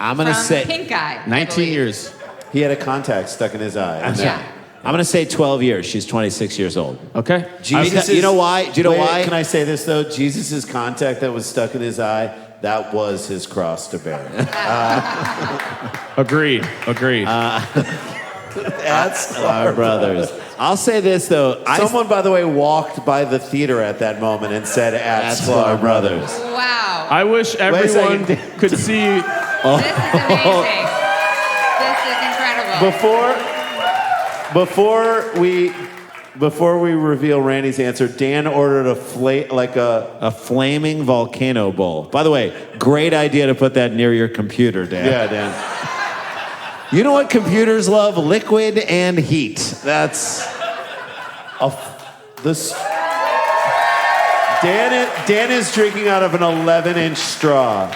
I'm going to From say Pink Eye. I 19 believe. years. He had a contact stuck in his eye. And Yeah. I'm going to say 12 years. She's 26 years old. Okay. Jesus you know why? Do you know wait, why? Can I say this, though? Jesus' contact that was stuck in his eye, that was his cross to bear. Agreed. That's Our brothers. I'll say this, though. Someone, by the way, walked by the theater at that moment and said, "At Sklar Brothers." Wow. I wish a everyone second. could see. This is amazing. This is incredible. Before we reveal Randy's answer, Dan ordered A flaming volcano bowl. By the way, great idea to put that near your computer, Dan. yeah, Dan. You know what computers love? Liquid and heat. That's... Dan is drinking out of an 11-inch straw.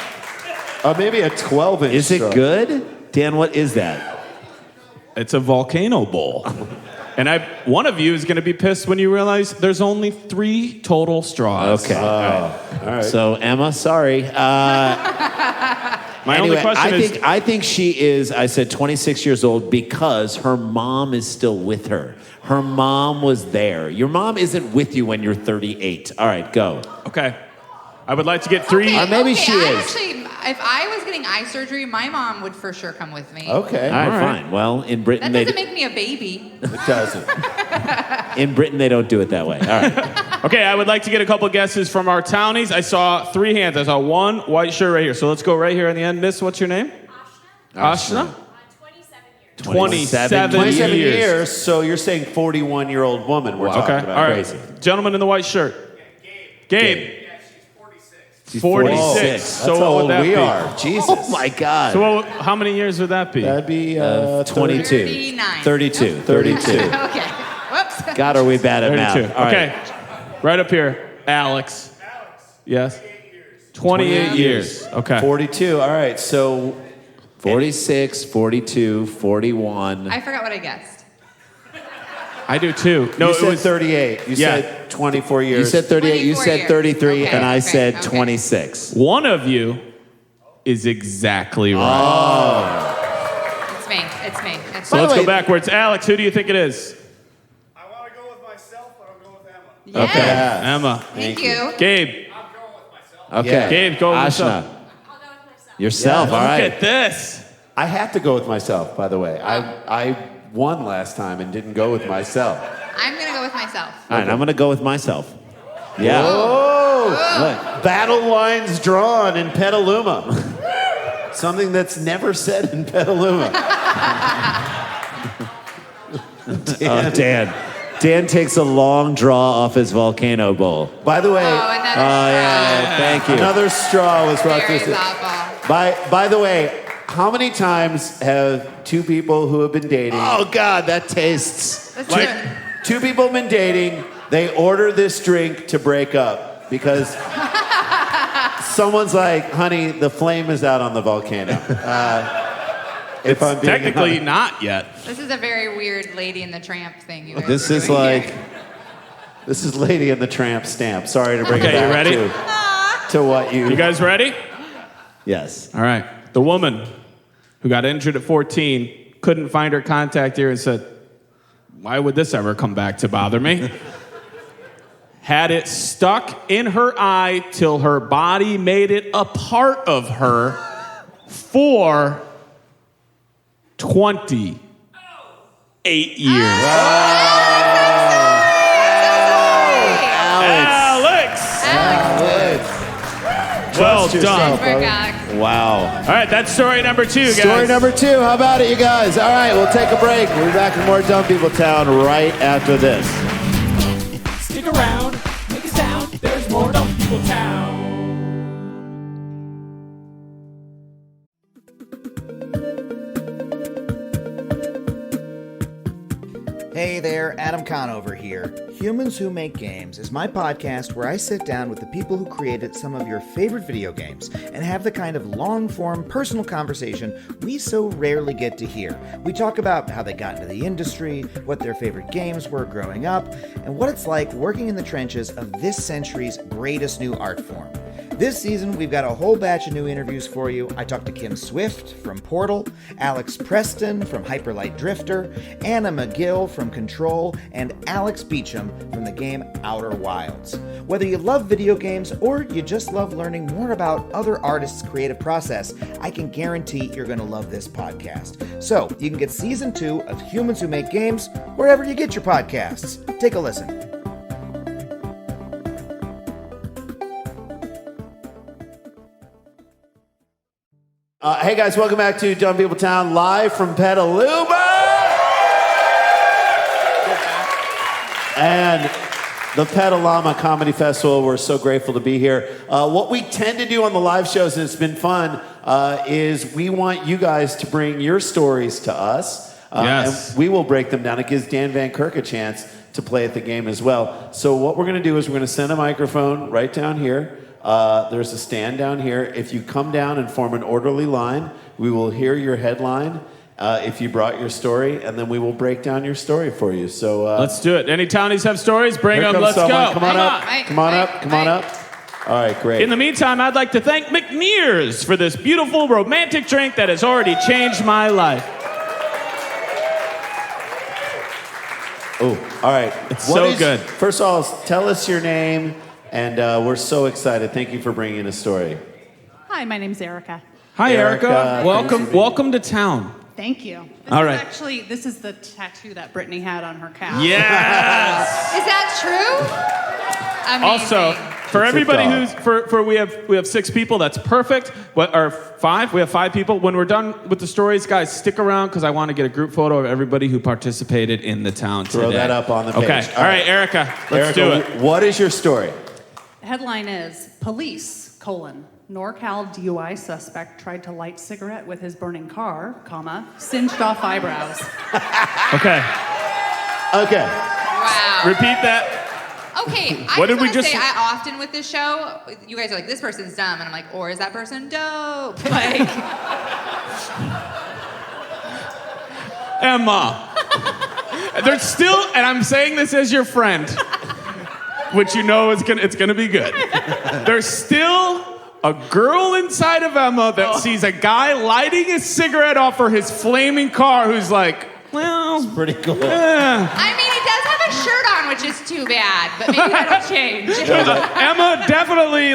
Maybe a 12-inch Is straw. it good? Dan, what is that? It's a volcano bowl. And one of you is going to be pissed when you realize there's only 3 total straws. Okay. All right. So, Emma, sorry. My only question is... I think she is, I said 26 years old because her mom is still with her. Her mom was there. Your mom isn't with you when you're 38. All right, go. Okay. I would like to get 3... Or maybe she is. Actually, if I was getting eye surgery, my mom would for sure come with me. Okay. All right, fine. Well, in Britain, That doesn't make me a baby. It doesn't. in Britain, they don't do it that way. All right. Okay, I would like to get a couple guesses from our townies. I saw 3 hands. I saw 1 white shirt right here. So let's go right here on the end. Miss, what's your name? Ashna? 27 27 years. years, so you're saying 41-year-old woman we're talking Okay, about. all right. Crazy. Gentleman in the white shirt. Gabe. She's 46. That's So how what would old that we be? are. Jesus. Oh, my God. So how many years would that be? That'd be 22. 39. 32. 32. Okay. Whoops. God, are we bad at math? 32. All right. Okay. Right up here. Alex. Yes? 28 years. Okay. 42. All right, so 46, 42, 41. I forgot what I guessed. I do too. No, you it said was 38. You Yeah. said 24 years. You said 38, you 24 said years. 33, Okay, and I okay, said okay. 26. one of you is exactly right. It's me. It's me. It's So me. let's the go way- backwards. Alex, who do you think it is? I want to go with myself, but I'm going with Emma. Yes. Yeah. Emma. Thank you. Gabe. I'm going with myself. Okay. Yeah. Gabe, go with Ashna. yourself. I'll go with myself. Yourself, Yeah. all Look right. at this. I have to go with myself, by the way. I won last time and didn't go with myself. I'm going to go with myself. All right, I'm going to go with myself. Yeah. Oh! Battle lines drawn in Petaluma. Something that's never said in Petaluma. Oh, Dan. Dan takes a long draw off his volcano bowl. By the way, Oh, another yeah, thank you. another straw was brought Very to us. thoughtful. By the way, how many times have 2 people who have been dating, Oh, God, that tastes... That's Like- true. 2 people have been dating, they order this drink to break up because someone's like, honey, the flame is out on the volcano. If I'm being Technically honest. not yet. This is a very weird Lady and the Tramp thing. You guys This are is doing like... here. This is Lady and the Tramp stamp. Sorry to bring Okay, it you back ready? to what you... You guys ready? Yes. All right. The woman who got injured at 14 couldn't find her contact ear and said, why would this ever come back to bother me? Had it stuck in her eye till her body made it a part of her for 28 years. Alex. Well Trust done. yourself, brother. Wow. All right, that's story number 2, guys. Story number 2. How about it, you guys? All right, we'll take a break. We'll be back with more Dumb People Town right after this. Stick around, make a sound. There's more Dumb People Town. Hey there, Adam Conover here. Humans Who Make Games is my podcast where I sit down with the people who created some of your favorite video games and have the kind of long-form personal conversation we so rarely get to hear. We talk about how they got into the industry, what their favorite games were growing up, and what it's like working in the trenches of this century's greatest new art form. This season, we've got a whole batch of new interviews for you. I talked to Kim Swift from Portal, Alex Preston from Hyperlight Drifter, Anna McGill from Control, and Alex Beecham from the game Outer Wilds. Whether you love video games or you just love learning more about other artists' creative process, I can guarantee you're going to love this podcast. So, you can get Season 2 of Humans Who Make Games wherever you get your podcasts. Take a listen. Hey guys, welcome back to Dumb People Town live from Petaluma. And the Pet-a-llama Comedy Festival. We're so grateful to be here. What we tend to do on the live shows, and it's been fun, is we want you guys to bring your stories to us. Yes. And we will break them down. It gives Dan Van Kirk a chance to play at the game as well. So what we're going to do is we're going to send a microphone right down here. There's a stand down here. If you come down and form an orderly line, we will hear your headline if you brought your story, and then we will break down your story for you. So let's do it. Any townies have stories? Bring them. Let's go. Come on up. Come on up. Come on up. All right, great. In the meantime, I'd like to thank McNears for this beautiful romantic drink that has already changed my life. Oh, all right. It's so good. First of all, tell us your name. And we're so excited. Thank you for bringing a story. Hi, my name's Erica. Hi, Erica. Welcome to town. Thank you. All right. This is the tattoo that Brittany had on her calf. Yes. Is that true? Amazing. Also, for everybody we have 6 people. That's perfect. Or 5? We have 5 people. When we're done with the stories, guys, stick around because I want to get a group photo of everybody who participated in the town today. Throw that up on the page. Okay. All right, Erica. Let's do it. What is your story? Headline is, Police, NorCal DUI suspect tried to light cigarette with his burning car, singed off eyebrows. Okay. Wow. Repeat that. Okay, What did we just just say? I often with this show, you guys are like, this person's dumb, and I'm like, or is that person dope? Like, Emma. There's still, and I'm saying this as your friend, which you know it's gonna be good. There's still a girl inside of Emma that sees a guy lighting his cigarette off for his flaming car who's like, well, it's pretty cool. I mean, he does have a shirt on, which is too bad, but maybe that'll change. Emma definitely,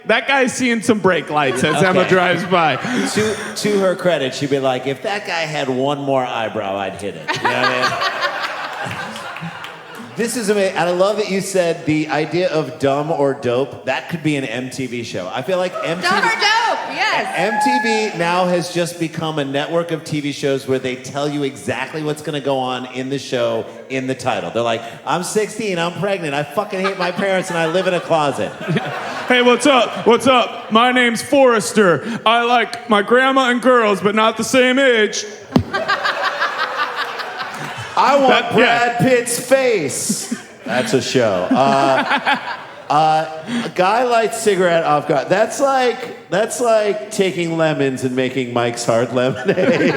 that guy's seeing some brake lights as Emma drives by. To her credit, she'd be like, if that guy had one more eyebrow, I'd hit it. You know what I mean? This is amazing. And I love that you said the idea of dumb or dope, that could be an MTV show. I feel like MTV... Dumb or dope, yes. MTV now has just become a network of TV shows where they tell you exactly what's going to go on in the show in the title. They're like, I'm 16, I'm pregnant, I fucking hate my parents, and I live in a closet. Hey, what's up? What's up? My name's Forrester. I like my grandma and girls, but not the same age. I want Brad Pitt's face. That's a show. A guy lights cigarette off guard. That's like taking lemons and making Mike's Hard Lemonade.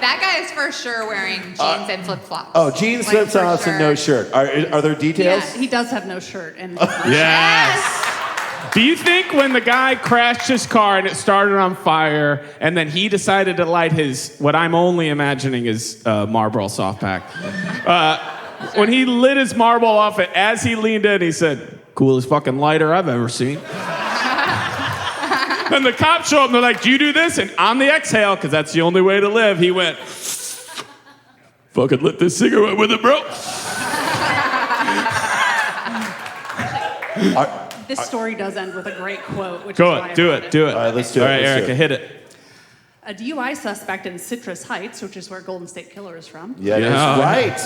That guy is for sure wearing jeans and flip-flops. Oh, jeans, flip-flops, and no shirt. Are there details? Yeah, he does have no shirt. And Yes. Do you think when the guy crashed his car and it started on fire, and then he decided to light his, what I'm only imagining is Marlboro soft pack, when he lit his Marlboro off, as he leaned in, he said, "Coolest fucking lighter I've ever seen." And the cops show up and they're like, "Do you do this?" And on the exhale, because that's the only way to live, he went, "Fucking lit this cigarette with it, bro." This story does end with a great quote, which Go is why on, I do brought it, do it. All right, let's do it. All right, let's do Erica, it. hit it. A DUI suspect in Citrus Heights, which is where Golden State Killer is from, Yeah, that's right.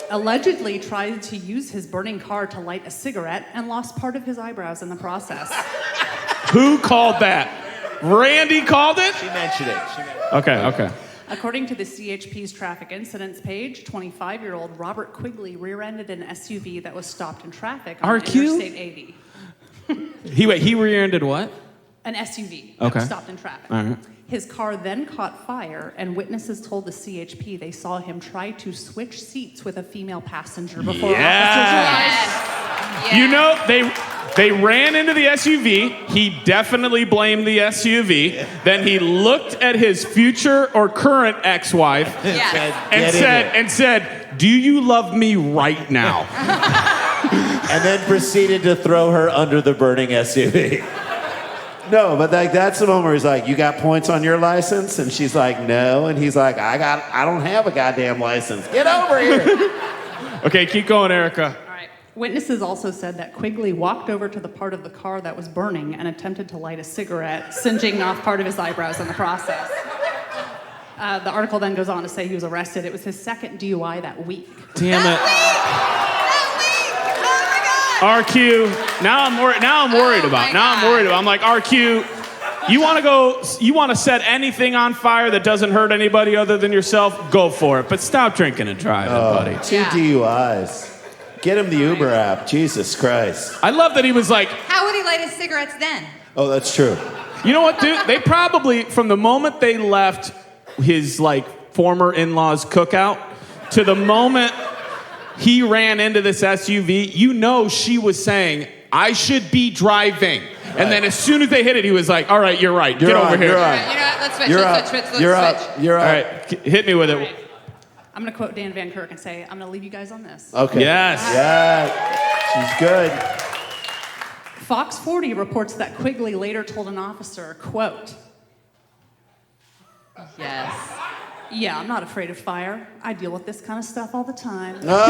allegedly tried to use his burning car to light a cigarette and lost part of his eyebrows in the process. Who called that? Randy called it? She mentioned it. Okay. According to the CHP's traffic incidents page, 25-year-old Robert Quigley rear-ended an SUV that was stopped in traffic on RQ? Interstate 80. He rear-ended what? An SUV that was stopped in traffic. All right. His car then caught fire, and witnesses told the CHP they saw him try to switch seats with a female passenger before officers arrived. You know, they ran into the SUV. He definitely blamed the SUV. Then he looked at his future or current ex-wife and said, "Do you love me right now?" And then proceeded to throw her under the burning SUV. No, but like that's the moment where he's like, "You got points on your license?" And she's like, "No." And he's like, I don't have a goddamn license. Get over here. Okay, keep going, Erica. All right. Witnesses also said that Quigley walked over to the part of the car that was burning and attempted to light a cigarette, singeing off part of his eyebrows in the process. The article then goes on to say he was arrested. It was his second DUI that week. Damn it. RQ. Now I'm worried about. I'm like, RQ, you want to set anything on fire that doesn't hurt anybody other than yourself? Go for it. But stop drinking and driving, buddy. 2 DUIs. Get him the Uber app. Jesus Christ. I love that he was like, How would he light his cigarettes then? Oh, that's true. you know what, dude? They probably, from the moment they left his like former in-laws cookout to the moment he ran into this SUV, you know she was saying, "I should be driving." Right. And then as soon as they hit it, he was like, "All right, you're right. Get over here." You know what? Let's switch. Let's switch. You're up. All right, hit me with it. Right. I'm going to quote Dan Van Kirk and say, I'm going to leave you guys on this. Okay. Yes. Yeah. She's good. Fox 40 reports that Quigley later told an officer, quote, Yes. "Yeah, I'm not afraid of fire. I deal with this kind of stuff all the time." Oh,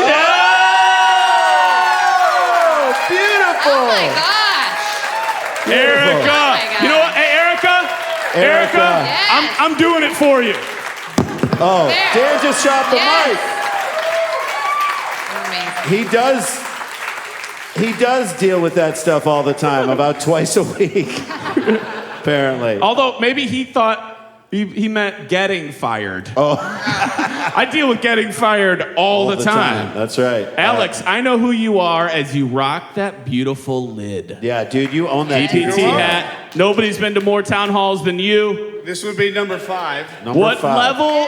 beautiful. Oh my gosh. Erica. Oh my God. You know what? Hey, Erica. Yes. I'm doing it for you. Oh, There. Dan just dropped the Amazing. mic. He does deal with that stuff all the time, about twice a week, apparently. Although maybe he thought he meant getting fired. Oh. I deal with getting fired all the time. That's right. Alex, I know who you are as you rock that beautiful lid. Yeah, dude, you own that. DPT hat. Nobody's been to more town halls than you. This would be number 5. What level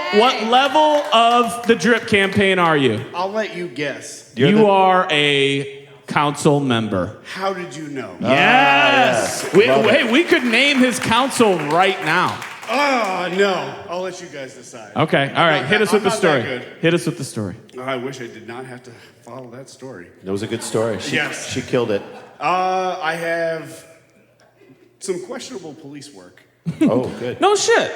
of the drip campaign are you? I'll let you guess. You are a council member. How did you know? Yes. We could name his council right now. Oh, no. I'll let you guys decide. Okay. All right. Hit us with the story. Good. Hit us with the story. I wish I did not have to follow that story. That was a good story. She killed it. I have some questionable police work. Oh, good. No shit.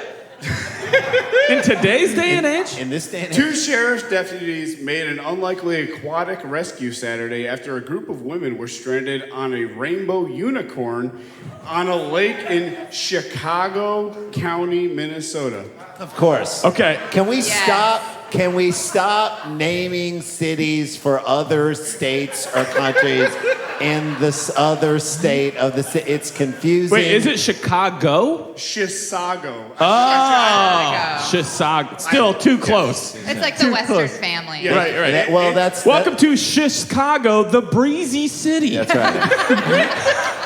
In today's day and age? In this day and age? 2 sheriff's deputies made an unlikely aquatic rescue Saturday after a group of women were stranded on a rainbow unicorn on a lake in Chicago County, Minnesota. Of course. Okay. Can we stop naming cities for other states or countries in this other state of the city? It's confusing. Wait, is it Chicago? Chisago. Oh, Chisago. Still too close. It's like the Western family. Yeah. Right. Welcome to Chicago, the breezy city. That's right.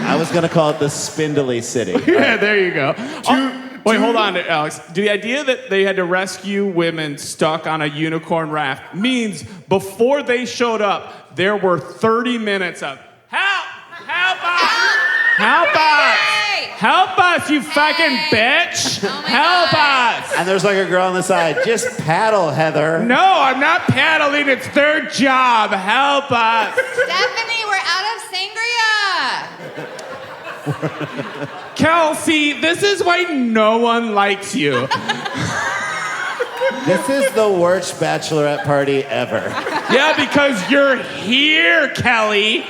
I was going to call it the spindly city. Yeah, there you go. Wait, hold on, Alex. The idea that they had to rescue women stuck on a unicorn raft means before they showed up, there were 30 minutes of help, Help us! Yay! Help us, you fucking bitch! Oh my Help God. us! And there's like a girl on the side. Just paddle, Heather. No, I'm not paddling. It's their job. Help us. Stephanie, we're out of sangria. Kelsey, this is why no one likes you. This is the worst bachelorette party ever. Yeah, because you're here, Kelly.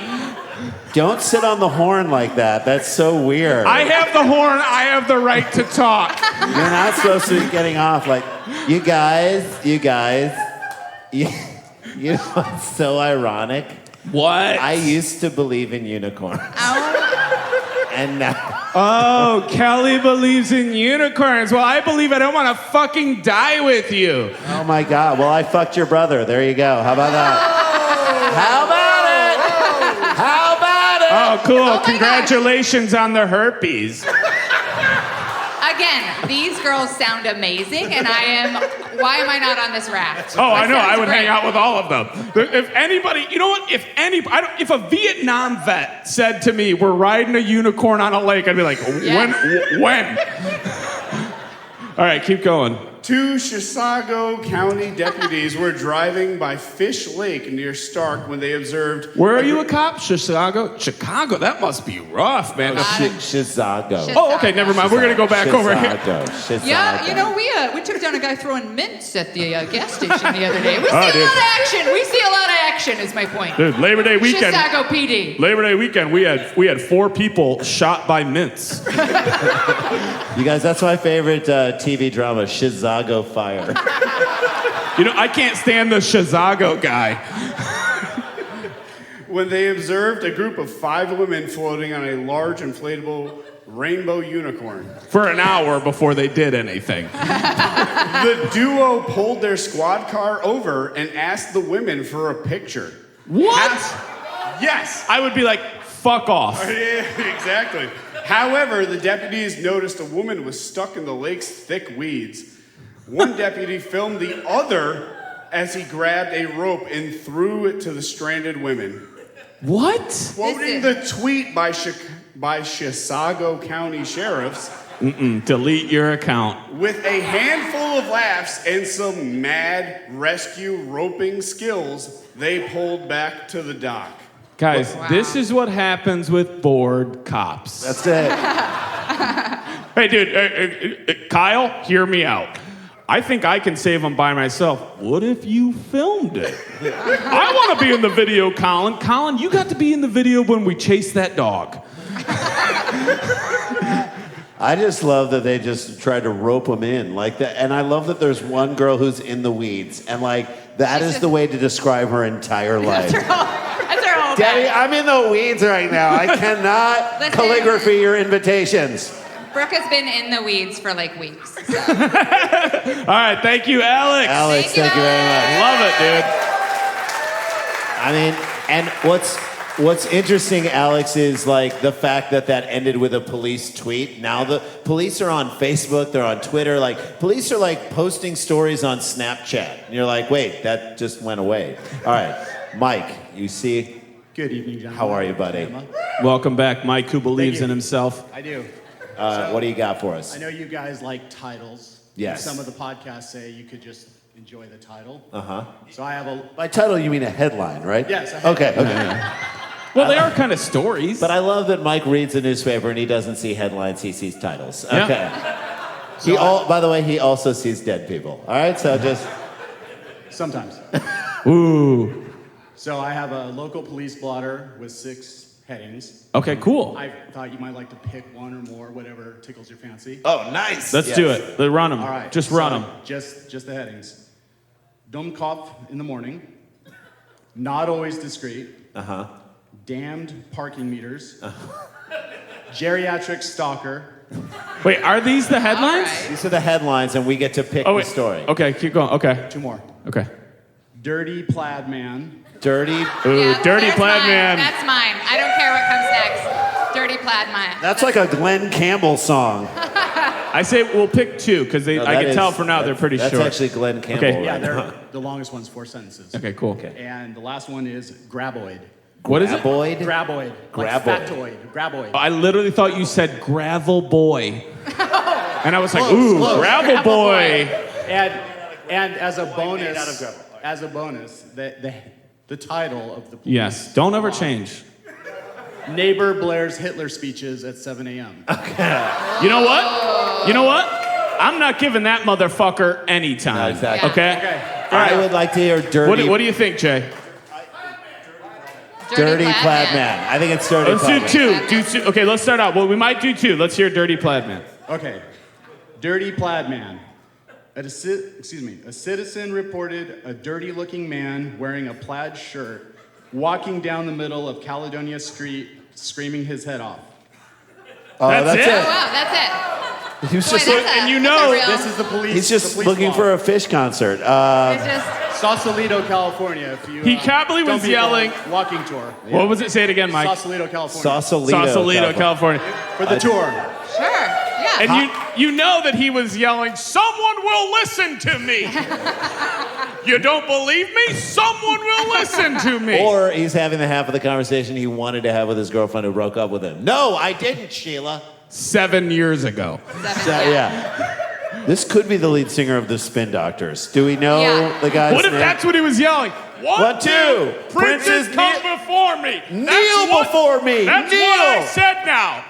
Don't sit on the horn like that. That's so weird. I have the horn. I have the right to talk. You're not supposed to be getting off like, you guys. You know what's so ironic? What? I used to believe in unicorns. And now... Oh, Kelly believes in unicorns. Well, I believe I don't want to fucking die with you. Oh my God. Well, I fucked your brother. There you go. How about that? How about it? How about it? Oh, cool. Oh my Congratulations on the herpes. Again, these girls sound amazing, and why am I not on this raft? Oh, I know. That I sounds would great. hang out with all of them. If anybody, you know what? If a Vietnam vet said to me, "We're riding a unicorn on a lake," I'd be like, "When?" All right, keep going. Two Chisago County deputies were driving by Fish Lake near Stark when they observed... Where are you a cop? Chicago? Chicago? That must be rough, man. Chisago. Oh, okay, never mind. We're going to go back over here. Chisago. Yeah, you know, we took down a guy throwing mints at the gas station the other day. We see a lot of action. We see a lot of action, is my point. Dude, Labor Day weekend. Chisago PD. Labor Day weekend, we had 4 people shot by mints. You guys, that's my favorite TV drama, Chisago Fire. You know, I can't stand the Chisago guy. When they observed a group of 5 women floating on a large inflatable rainbow unicorn. For an hour before they did anything. The duo pulled their squad car over and asked the women for a picture. What? Yes. I would be like, fuck off. Yeah, exactly. However, the deputies noticed a woman was stuck in the lake's thick weeds. One deputy filmed the other as he grabbed a rope and threw it to the stranded women. What? Quoting the tweet by Chisago County sheriffs, delete your account. with a handful of laughs and some mad rescue roping skills, they pulled back to the dock. Guys, this is what happens with bored cops. That's it. Hey, dude, Kyle, hear me out. I think I can save them by myself. What if you filmed it? I want to be in the video, Colin. Colin, you got to be in the video when we chased that dog. I just love that they just tried to rope them in like that. And I love that there's one girl who's in the weeds. And like, that is the way to describe her entire life. That's her whole Daddy, bag. I'm in the weeds right now. I cannot Listen. calligraphy your invitations. Brooke has been in the weeds for like weeks. So. All right, thank you, Alex. Alex, thank you very much. Love it, dude. I mean, and what's interesting, Alex, is like the fact that ended with a police tweet. Now the police are on Facebook, they're on Twitter. Like, police are like posting stories on Snapchat. And you're like, wait, that just went away. All right, Mike, you see? Good evening, John. How are you, buddy? Welcome back, Mike, who believes you. in himself. I do. What do you got for us? I know you guys like titles. Yes. Some of the podcasts say you could just enjoy the title. Uh-huh. So I have a... By title, you mean a headline, right? Yes, a Okay. Well, they are kind of stories. But I love that Mike reads a newspaper and he doesn't see headlines, he sees titles. Yeah. Okay. By the way, he also sees dead people. All right, so just... Sometimes. Ooh. So I have a local police blotter with 6 headings. Okay, cool. I thought you might like to pick one or more, whatever tickles your fancy. Oh, nice. Let's do it. Let's run them. All right. Just run them. Just the headings. Dumb cop in the morning. Not always discreet. Uh-huh. Damned parking meters. Geriatric stalker. Wait, are these the headlines? These are the headlines, and we get to pick the story. Okay, keep going. Okay. 2 more. Okay. Dirty plaid man. Dirty. Ooh, Yeah, dirty there's plaid mine. man. That's mine. I don't care what comes next. Dirty plaid man. That's like a Glenn Campbell song. I say we'll pick 2 because I can tell for now they're pretty that's short. That's actually Glenn Campbell. Okay. Yeah, right they're now. the longest one's 4 sentences. Okay, cool. Okay. And the last one is graboid. What is it? Graboid? Graboid. Graboid. Like factoid. Graboid. I literally thought you said gravel boy. And I was like, ooh, gravel boy. And as a bonus, the title of the police Yes, don't ever change. Neighbor blares Hitler speeches at 7 a.m. You know what? I'm not giving that motherfucker any time. No, exactly. Okay? All I would like to hear dirty. What do you think, Jay? Dirty plaid man. I think it's dirty. Let's do two. Okay, let's start out. Well, we might do two. Let's hear dirty plaid man. Okay. Dirty plaid man. A citizen reported a dirty-looking man wearing a plaid shirt walking down the middle of Caledonia Street screaming his head off. That's it? Oh, wow, that's it. He was Boy, just that's you know, this is the police. he's just the police looking law. for a fish concert. It's just, Sausalito, California. If you, He capitally was yelling. Walking tour. What was it? Say it again, Mike. Sausalito, California. Sausalito, California. For the tour. sure, yeah. And you know that he was yelling, someone will listen to me. You don't believe me? Someone will listen to me. Or he's having the half of the conversation he wanted to have with his girlfriend who broke up with him. No, I didn't, Sheila. 7 years ago. Yeah. This could be the lead singer of the Spin Doctors. Do we know the guy's What if name? that's what he was yelling? One, two. Princes come before me. Kneel before me. That's Kneel. what I said now.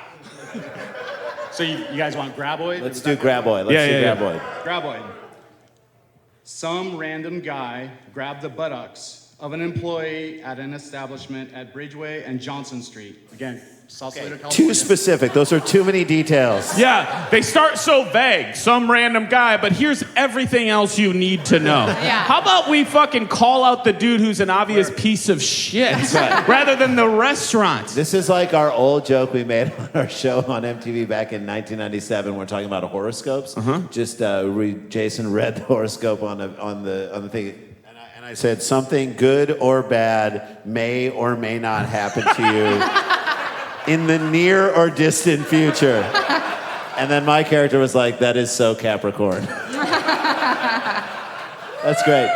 So you guys want Graboid? Let's do Graboid. Let's do Graboid. Graboid. Some random guy grabbed the buttocks of an employee at an establishment at Bridgeway and Johnson Street. Again, Sausalito, California. Too specific. Those are too many details. Yeah, they start so vague. Some random guy, but here's everything else you need to know. Yeah. How about we fucking call out the dude who's an obvious piece of shit rather than the restaurant? This is like our old joke we made on our show on MTV back in 1997. We're talking about horoscopes. Just Jason read the horoscope on the thing. And I said, something good or bad may or may not happen to you in the near or distant future. And then my character was like, that is so Capricorn. That's great.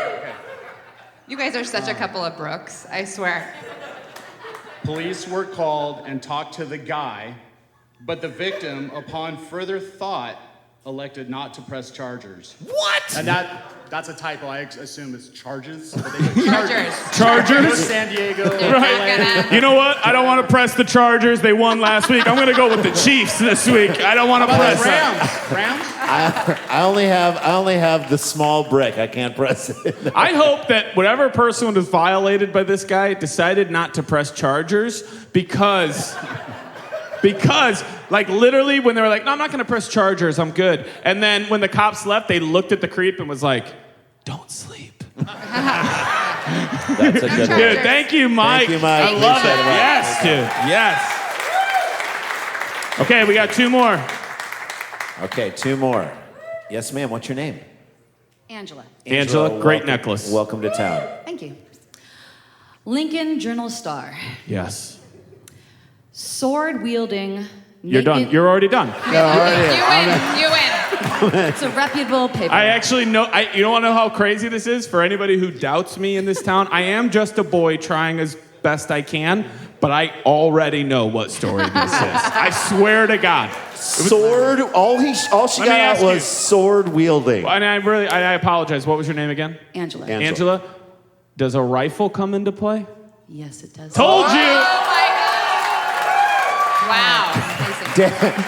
You guys are such a couple of Brooks, I swear. Police were called and talked to the guy, but the victim, upon further thought, elected not to press charges. What? And that's a typo. I assume it's charges. Chargers? San Diego. Right. You know what? I don't want to press the Chargers. They won last week. I'm going to go with the Chiefs this week. I don't want to press Rams. I only have the small brick. I can't press it. I hope that whatever person was violated by this guy decided not to press Chargers because, like, literally when they were like, no, I'm not going to press Chargers, I'm good. And then when the cops left, they looked at the creep and was like, don't sleep. That's a good one. Dude, thank you, Mike. Thank you, Mike. I love it. Appreciate it, Mike. Yes, dude. Yes. Okay, we got two more. Okay, two more. Yes, ma'am. What's your name? Angela. Angela, great welcome, necklace. Welcome to town. Thank you. Lincoln Journal-Star. Yes. Sword-wielding... You're done. You're already done. You win. It's a reputable paper. I actually know, you don't want to know how crazy this is? For anybody who doubts me in this town, I am just a boy trying as best I can, but I already know what story this is. I swear to God. Sword, all she got out was sword wielding. And I apologize. What was your name again? Angela. Angela, does a rifle come into play? Yes, it does. Told you! Oh my God. Wow.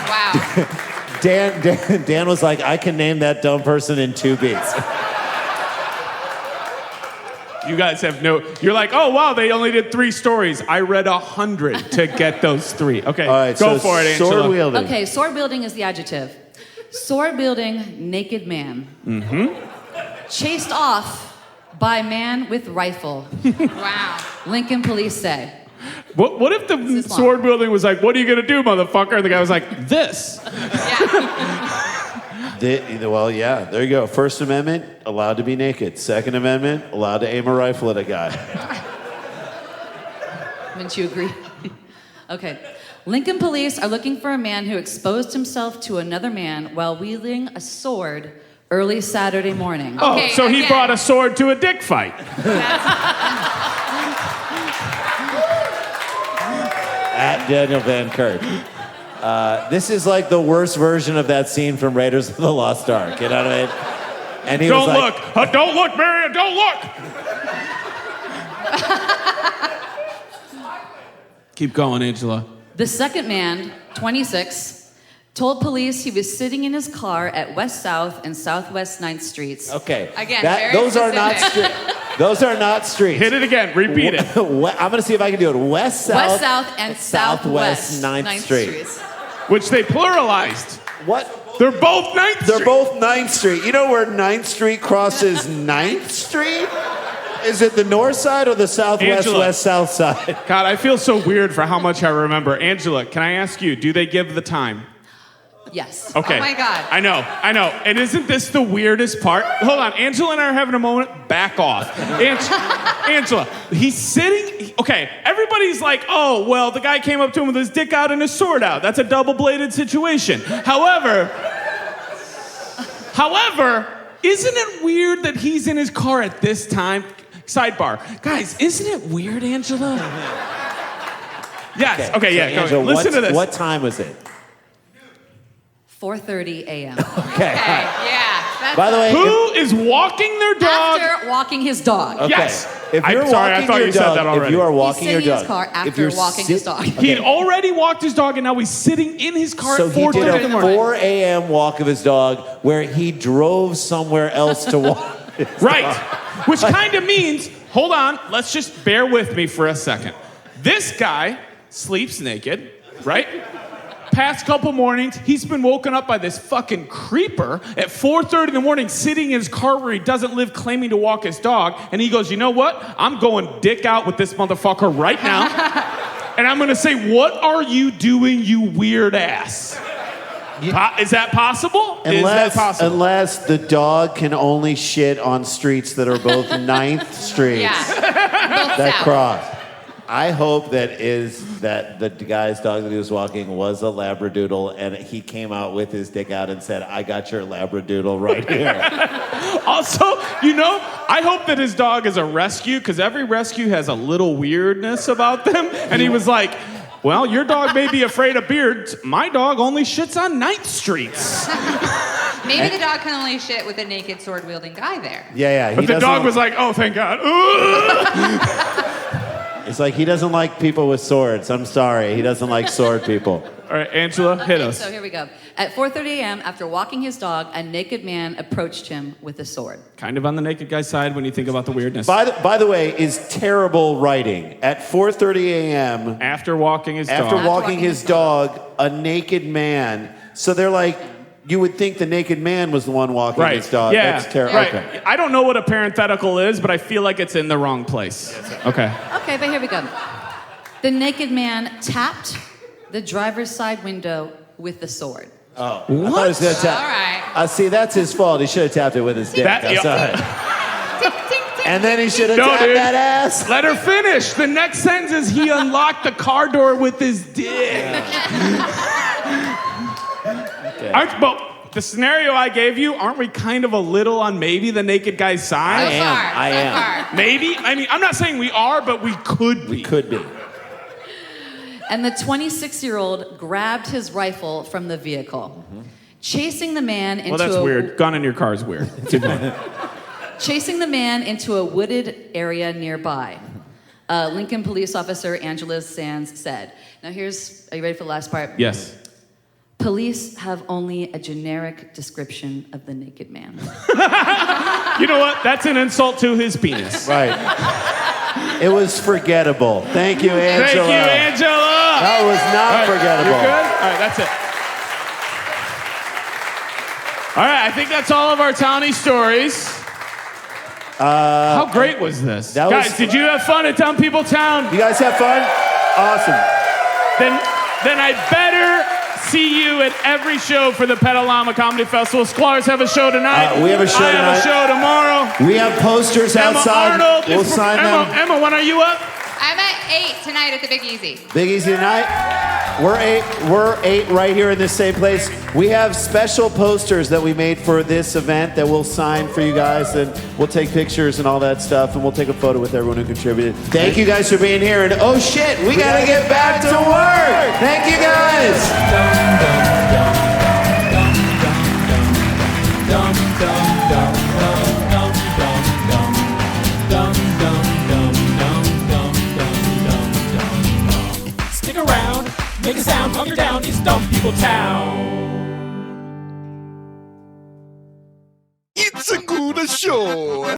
Wow. Dan was like, I can name that dumb person in 2 beats. You guys have you're like, oh wow, they only did 3 stories. I read 100 to get those 3. Okay, all right, go for it, Angela. Sword wielding. Okay, sword wielding is the adjective. Sword wielding naked man. Chased off by man with rifle. Wow. Lincoln police say. What if the sword wielding was like, what are you gonna do, motherfucker? And the guy was like, this. Well, yeah, there you go. First Amendment, allowed to be naked. Second Amendment, allowed to aim a rifle at a guy. Wouldn't you agree? Okay. Lincoln police are looking for a man who exposed himself to another man while wielding a sword early Saturday morning. Oh, okay, so he brought a sword to a dick fight. At Daniel Van Kirk. This is like the worst version of that scene from Raiders of the Lost Ark. You know what I mean? And he Don't was like, look. Don't look, Marion. Don't look. Keep going, Angela. The second man, 26, told police he was sitting in his car at West South and Southwest 9th Streets. Okay. Again, very those are not specific. those are not streets. Hit it again. Repeat it. I'm going to see if I can do it. West South and Southwest 9th Street. Streets. Which they pluralized. What? They're both 9th Street. They're both 9th Street. You know where 9th Street crosses 9th Street? Is it the north side or the southwest, Angela. west, south side? God, I feel so weird for how much I remember. Angela, can I ask you, do they give the time? Yes. Okay. Oh my God. I know. And isn't this the weirdest part? Hold on. Angela and I are having a moment. Back off. Angela, he's sitting. Okay. Everybody's like, oh, well, the guy came up to him with his dick out and his sword out. That's a double-bladed situation. However, isn't it weird that he's in his car at this time? Sidebar. Guys, isn't it weird, Angela? Yes. Okay, yeah. So, Angela, listen to this. What time was it? 4:30 a.m. Okay. Yeah. That's By the way, Who is walking their dog? After walking his dog. Okay. Yes. If you're I'm sorry, I walking thought your you said dog, that already. If you are He's walking your sitting in dog, his car if after you're walking his dog. He had already walked his dog, and now he's sitting in his car So at he 4:30 did in the a morning. 4 a.m. walk of his dog where he drove somewhere else to walk. his Right. dog. Which kind of means, hold on, let's just bear with me for a second. This guy sleeps naked, right? Past couple mornings, he's been woken up by this fucking creeper at 4:30 in the morning, sitting in his car where he doesn't live, claiming to walk his dog. And he goes, you know what? I'm going dick out with this motherfucker right now. And I'm going to say, what are you doing, you weird ass? Is that possible? Is that possible? Unless the dog can only shit on streets that are both 9th Streets that cross. I hope that the guy's dog that he was walking was a Labradoodle, and he came out with his dick out and said, I got your Labradoodle right here. Also, I hope that his dog is a rescue, because every rescue has a little weirdness about them. And he was like, well, your dog may be afraid of beards. My dog only shits on 9th Streets. Maybe the dog can only shit with a naked sword-wielding guy there. Yeah. But the dog was like, oh, thank God. It's like he doesn't like people with swords. I'm sorry. He doesn't like sword people. All right, Angela, hit us. So here we go. At 4:30 a.m., after walking his dog, a naked man approached him with a sword. Kind of on the naked guy's side when you think about the weirdness. By the way, is terrible writing. At 4:30 a.m. After walking his After walking his dog, a naked man. So they're like, you would think the naked man was the one walking his dog. Yeah. That's terrible. Right. Okay. I don't know what a parenthetical is, but I feel like it's in the wrong place. Okay. Okay, but here we go. The naked man tapped the driver's side window with the sword. Oh. What? I thought he was going to tap. All right. See, that's his fault. He should have tapped it with his dick. That's all right. And then he should have tapped dude. that ass. Let her finish. The next sentence is he unlocked the car door with his dick. But the scenario I gave you, aren't we kind of a little on maybe the naked guy's side? I am. Maybe. I mean, I'm not saying we are, but we could be. We could be. And the 26-year-old grabbed his rifle from the vehicle, chasing the man into Well, that's weird. Gun in your car is weird. chasing the man into a wooded area nearby. Lincoln police officer Angela Sands said, now are you ready for the last part? Yes. Police have only a generic description of the naked man. You know what? That's an insult to his penis. Right. It was forgettable. Thank you, Angela. Thank you, Angela. That was not forgettable. You good? All right, that's it. All right, I think that's all of our Townie stories. How great was this? Guys, did you have fun at Town People Town? You guys have fun? Awesome. Then I better see you at every show for the Pet-a-llama Comedy Festival. Squires have a show tonight. We have a show I have a tonight. show tomorrow. We have posters Emma outside. Arnold We'll sign them. Emma, when are you up? I'm at 8 tonight at the Big Easy. Big Easy tonight. We're eight right here in this same place. We have special posters that we made for this event that we'll sign for you guys, and we'll take pictures and all that stuff, and we'll take a photo with everyone who contributed. Thank you guys for being here, and oh shit, we gotta get back to work. Thank you guys. Stick around, make a sound, hunker down, it's Dumb People Town. It's a good show.